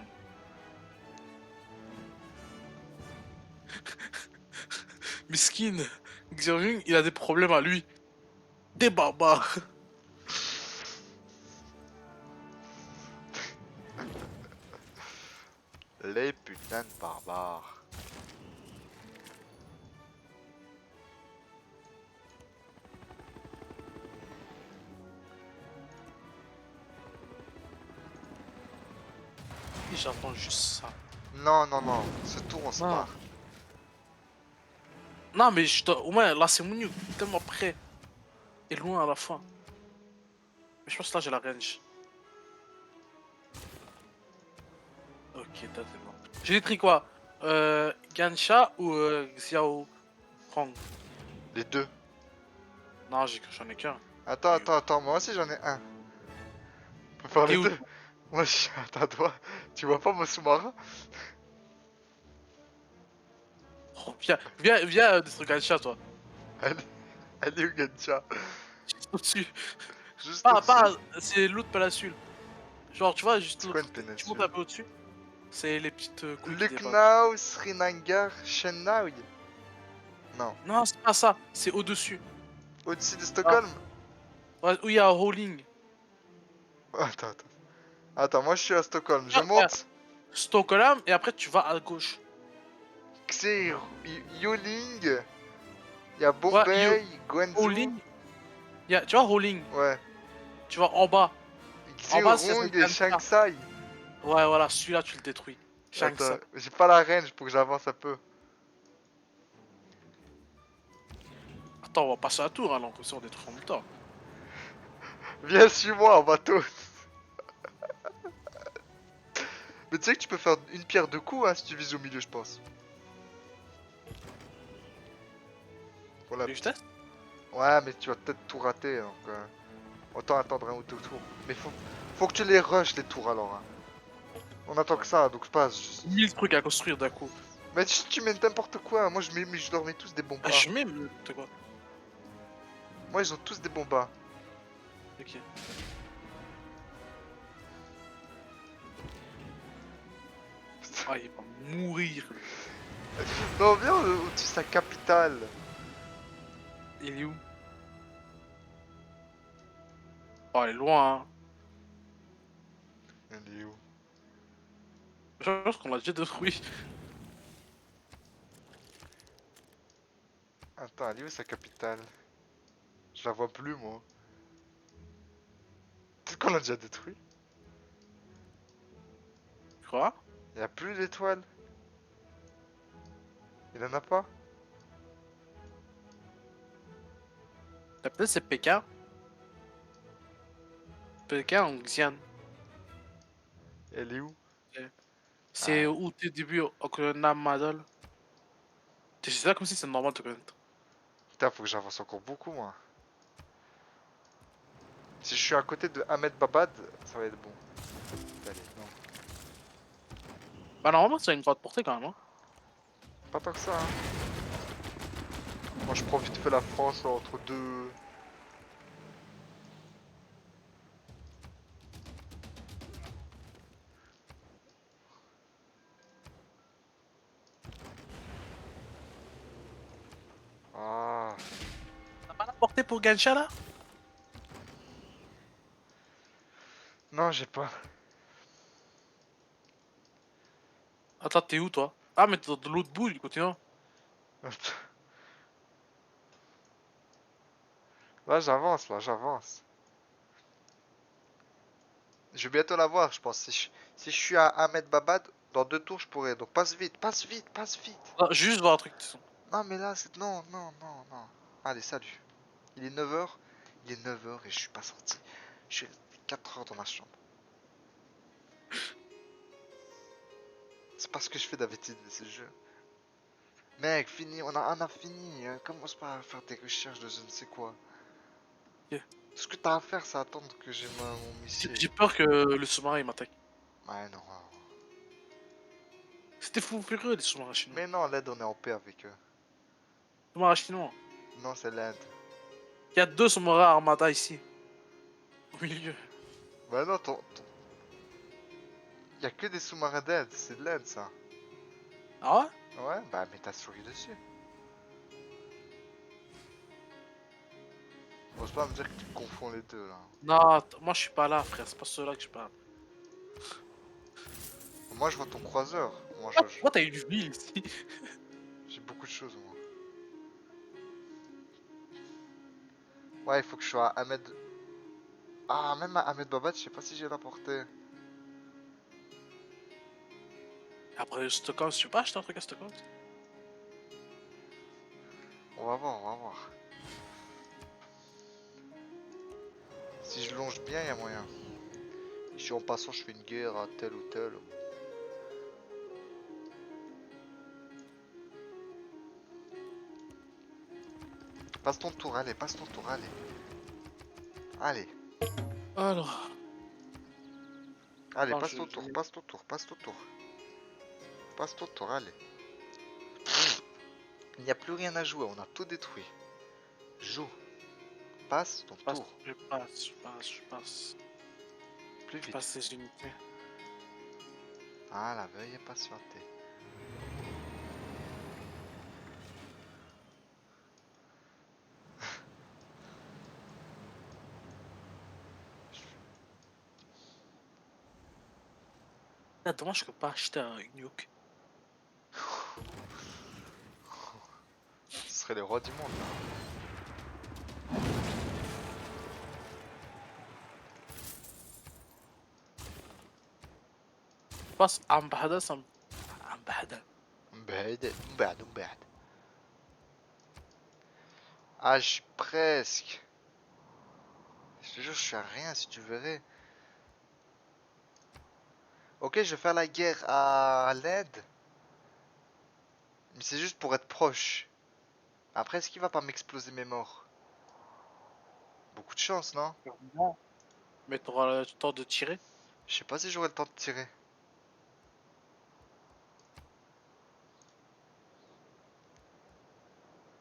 Miskin, Xiaoyun, il a des problèmes à lui. Des barbares. Les putains de barbares. Et j'attends juste ça. Non, non, non. Ce tour, on se Non. barre. Non, mais au moins, là, c'est mon nuke tellement près et loin à la fin. Mais je pense que là, j'ai la range. Ok, t'as des morts. J'ai pris quoi? Gansha ou Xiao Hong? Les deux. Non, j'en ai qu'un. Attends, You. attends, attends. Moi aussi, j'en ai un. On peut faire T'es les où, deux. toi? Moi, je suis à ta doigt. Tu vois pas mon sous-marin? Oh, viens détruire Gansha, toi. Elle, elle est où, Gencha? Juste au-dessus. Juste au-dessus? C'est l'autre péninsule. Genre, tu vois, juste C'est quoi une l'autre. Tu montes péninsule? un peu au-dessus. C'est les petites couilles qui dépassent. Lucknow, Srinagar, Chennai. Non. Non, c'est pas ça. C'est au-dessus. Au-dessus de Ah, Stockholm? ouais, où il y a Howling. Attends, attends. Attends, moi je suis à Stockholm. Je Ah, ouais. monte. Stockholm, et après, tu vas à gauche. Xir, Yuling. Il y a Ouais, Bombay, Guangzhou. Howling. Tu vois, Howling. Ouais. Tu vas en bas. En bas, c'est Xirung et Gansha. Shanxai. Ouais, voilà, celui-là, tu le détruis. Attends, Shangsa. j'ai pas la range pour que j'avance un peu. Attends, on va passer à tour, alors, comme ça, on détruit en même temps. Viens, suis-moi en bateau. Mais tu sais que tu peux faire une pierre deux coups hein, si tu vises au milieu, je pense. Pour la Tu veux que je petite. teste? Ouais, mais tu vas peut-être tout rater. Donc, autant attendre un ou deux tours. Mais faut que tu les rushes les tours alors. Hein. On attend que ça, donc je passe. 1000 trucs à construire d'un coup. Mais tu mets n'importe quoi. Moi, je leur mets tous des bombes Ah, A. je mets le. De quoi? Moi, ils ont tous des bombes A. Ok. Ah, il va mourir, lui. Non, viens au-dessus de sa capitale. Il est où? Oh, il est loin, hein. Elle est où? Je pense qu'on l'a déjà détruit. Attends, elle est où sa capitale? Je la vois plus, moi. Peut-être qu'on l'a déjà détruit. Quoi? Il y a plus d'étoiles. Il en a pas? Peut-être c'est Pékin. Pékin ou Xi'an. Elle est où? C'est Ah, où tes débuts au Namadol. C'est là comme si c'est normal de te connaître. putain, faut que j'avance encore beaucoup, moi. Si je suis à côté de Ahmed Babad, ça va être bon. Allez, non. Bah, normalement, c'est une grande portée quand même, hein. Pas tant que ça, hein. Moi, je prends vite fait la France là, entre deux. Ah. T'as pas la portée pour Gansha là? Non, j'ai pas. Attends, t'es où toi? Ah, mais t'es de l'autre bout du continent. Là, j'avance, là, j'avance. Je vais bientôt l'avoir, je pense. Si je suis à Ahmed Babad, dans deux tours, je pourrais. Donc passe vite, passe vite, passe vite. Ah, je vais juste voir un truc. De toute façon. Non, mais là, c'est. Non, non, non, non. Allez, salut. Il est 9 h. Il est 9 h et je suis pas sorti. Je suis resté 4 heures dans ma chambre. C'est parce que je fais d'habitude de ce jeu. Mec, fini, on a fini. Commence pas à faire des recherches de je ne sais quoi. Ok. Tout ce que t'as à faire, c'est attendre que j'ai mon missile. J'ai peur que le sous-marin il m'attaque. Ouais, non. C'était fou furieux les sous-marins chinois. Mais non, l'aide, on est en paix avec eux. Sous-marins chinois. Non, c'est l'Inde. Il y a deux sous-marins Armada ici. Au milieu. Bah non, y a que des sous-marins d'Inde, c'est de l'Inde ça. Ah ouais? Ouais, bah mets ta souris dessus. Ose pas me dire que tu confonds les deux là. Non, moi je suis pas là, frère. C'est pas ceux-là que je parle. Moi je vois ton croiseur. Moi Ah, pourquoi t'as une ville ici? j'ai beaucoup de choses moi. Ouais, il faut que je sois à Ahmed. Ah, même à Ahmed Babad, je sais pas si j'ai la portée. Après Stockholm, tu peux pas acheter un truc à Stockholm? On va voir, on va voir. Si je longe bien, il y a moyen. Si en passant, je fais une guerre à tel ou tel. Passe ton tour, allez, passe ton tour, allez. Allez, Alors, allez, attends, passe ton tour, passe ton tour, passe ton tour. Passe ton tour, allez. Il n'y a plus rien à jouer, on a tout détruit. Joue, passe ton passe, tour, je passe. plus Je vite. passe les unités. Ah, la veuille patienter. Ah, dommage, je peux pas acheter un nuke. Ce serait les rois du monde, là. Je passe Ambahada, ça me... Ambahada. Mbed, mbed, mbed. Ah, je suis presque. Je te jure, je suis à rien si tu verrais. Ok, je vais faire la guerre à l'aide. Mais c'est juste pour être proche. Après, est-ce qu'il va pas m'exploser mes morts? Beaucoup de chance, non? Non. Mais t'auras le temps de tirer. Je sais pas si j'aurai le temps de tirer.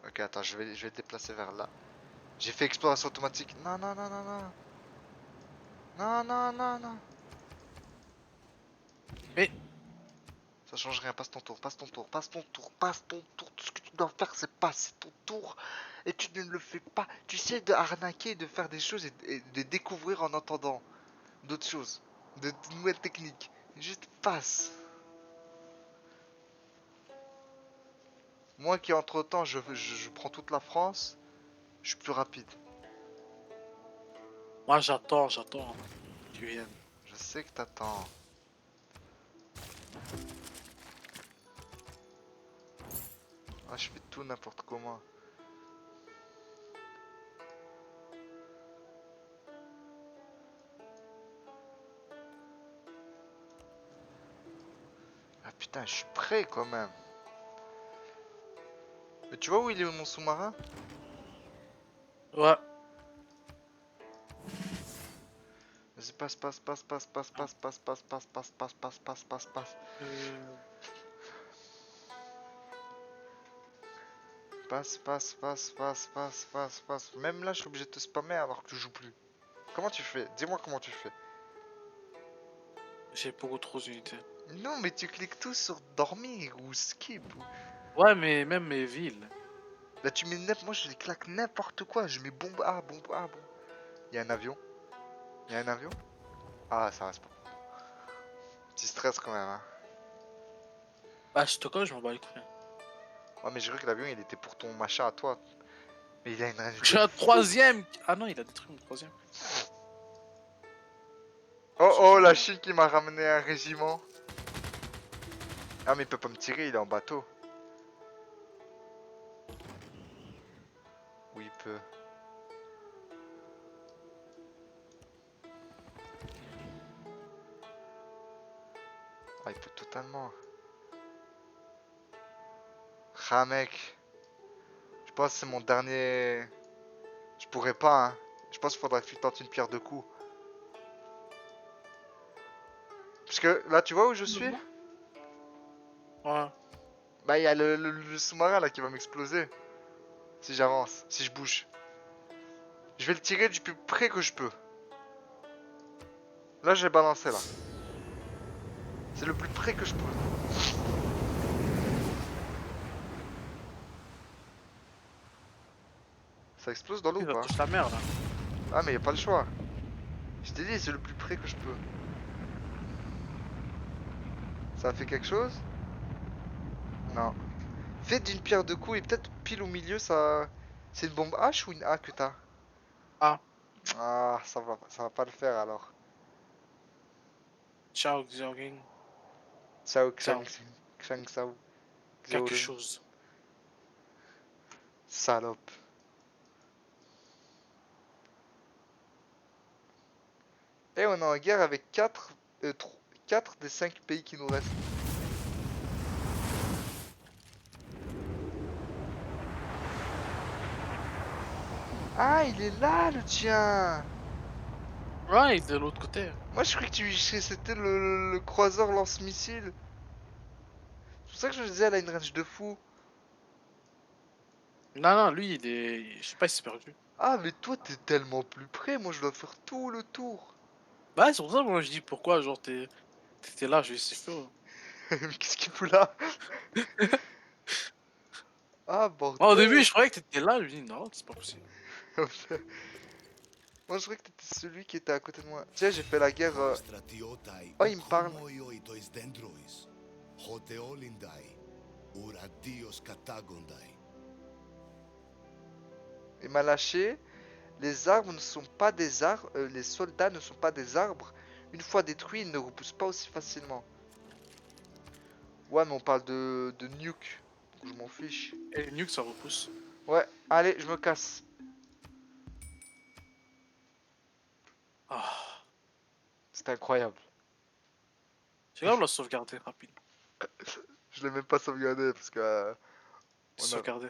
Ok, attends, je vais le déplacer vers là. J'ai fait exploration automatique. Non, non, non, non, non. Non, non, non, non. Mais, Ça change rien, passe ton tour, passe ton tour, passe ton tour, passe ton tour. Tout ce que tu dois faire, c'est passer ton tour. Et tu ne le fais pas. Tu sais de arnaquer, de faire des choses et de découvrir en entendant d'autres choses. De nouvelles techniques. Juste passe. Moi qui entre temps, je prends toute la France, je suis plus rapide. moi j'attends que tu viennes. Je sais que t'attends. Ah, je fais tout n'importe comment. Ah putain, je suis prêt quand même. Mais tu vois où il est mon sous-marin? Ouais. Vas-y, passe, passe, passe, passe, passe, passe, passe, passe, passe, passe, passe, passe, passe, passe, passe. Euh, Passe, passe, passe, passe, passe, passe, passe. Même là, je suis obligé de te spammer alors que tu joues plus. Comment tu fais? Dis-moi comment tu fais. j'ai beaucoup trop d'unités. Non, mais tu cliques tout sur dormir ou skip. Ouais, mais même mes villes. Là, tu mets moi je claque n'importe quoi. Je mets bombe A, bombe A, bombe. Il y a un avion. Il y a un avion. Ah, ça reste pas. Petit stress quand même, hein. Bah, Stockholm, je m'en bats les couilles. Ouais, mais j'ai cru que l'avion il était pour ton machin à toi. Mais il a une range de J'ai un fou. troisième. Ah non, il a détruit mon troisième. Oh C'est oh, la génial. Chine qui m'a ramené un régiment. Ah, mais il peut pas me tirer, il est en bateau. Oui, il peut. Ah, il peut totalement. Ah, mec. Je pense que c'est mon dernier. Je pourrais pas, hein. Je pense qu'il faudrait que tu tentes une pierre de coups. Parce que là, tu vois où je suis? Ouais. Bah, il y a le sous-marin là qui va m'exploser. Si j'avance, si je bouge. Je vais le tirer du plus près que je peux. Là, j'ai balancé là. C'est le plus près que je peux. Ça explose dans l'eau ou Il va pas? toucher la mer là. Ah, mais y a pas le choix. Je t'ai dit, c'est le plus près que je peux. Ça a fait quelque chose? Non. Fais d'une pierre deux coups et peut-être pile au milieu, ça. C'est une bombe H ou une A que t'as? Ah, Ah, ça va pas le faire alors. ciao, Xiaogang. Ciao, Ciao. Xiang Sao. Quelque Xiaolun. chose. Salope. Et on est en guerre avec 4 des 5 pays qui nous restent. Ah, il est là, le tien. Ouais, il est de l'autre côté. Moi, je croyais que c'était le croiseur lance-missile. C'est pour ça que je me disais, elle a une range de fou. Non, non, lui, il est. Je sais pas, il s'est perdu. Ah, mais toi, t'es tellement plus près. Moi, je dois faire tout le tour. Bah, c'est pour ça que moi je dis pourquoi, genre, t'étais là, je c'est chaud. Mais qu'est-ce qu'il fout là? Ah, Moi, au début, bordel. je croyais que t'étais là, je me dis non, c'est pas possible. Moi, je croyais que t'étais celui qui était à côté de moi. Tiens, j'ai fait la guerre. Στρατιώtai Oh, ουκ il me parle. homoioitois dendrois. Hoteolindai. Uradios κατάγονται. Il m'a lâché. Les arbres ne sont pas des arbres. Les soldats ne sont pas des arbres. Une fois détruits, ils ne repoussent pas aussi facilement. Ouais, mais on parle de nuke. Donc je m'en fiche. Et les nuques, ça repousse. Ouais, allez, je me casse. Ah, C'est incroyable. c'est grave la sauvegarder rapide. Je l'ai même pas sauvegardé parce que on a. Sauvegarder.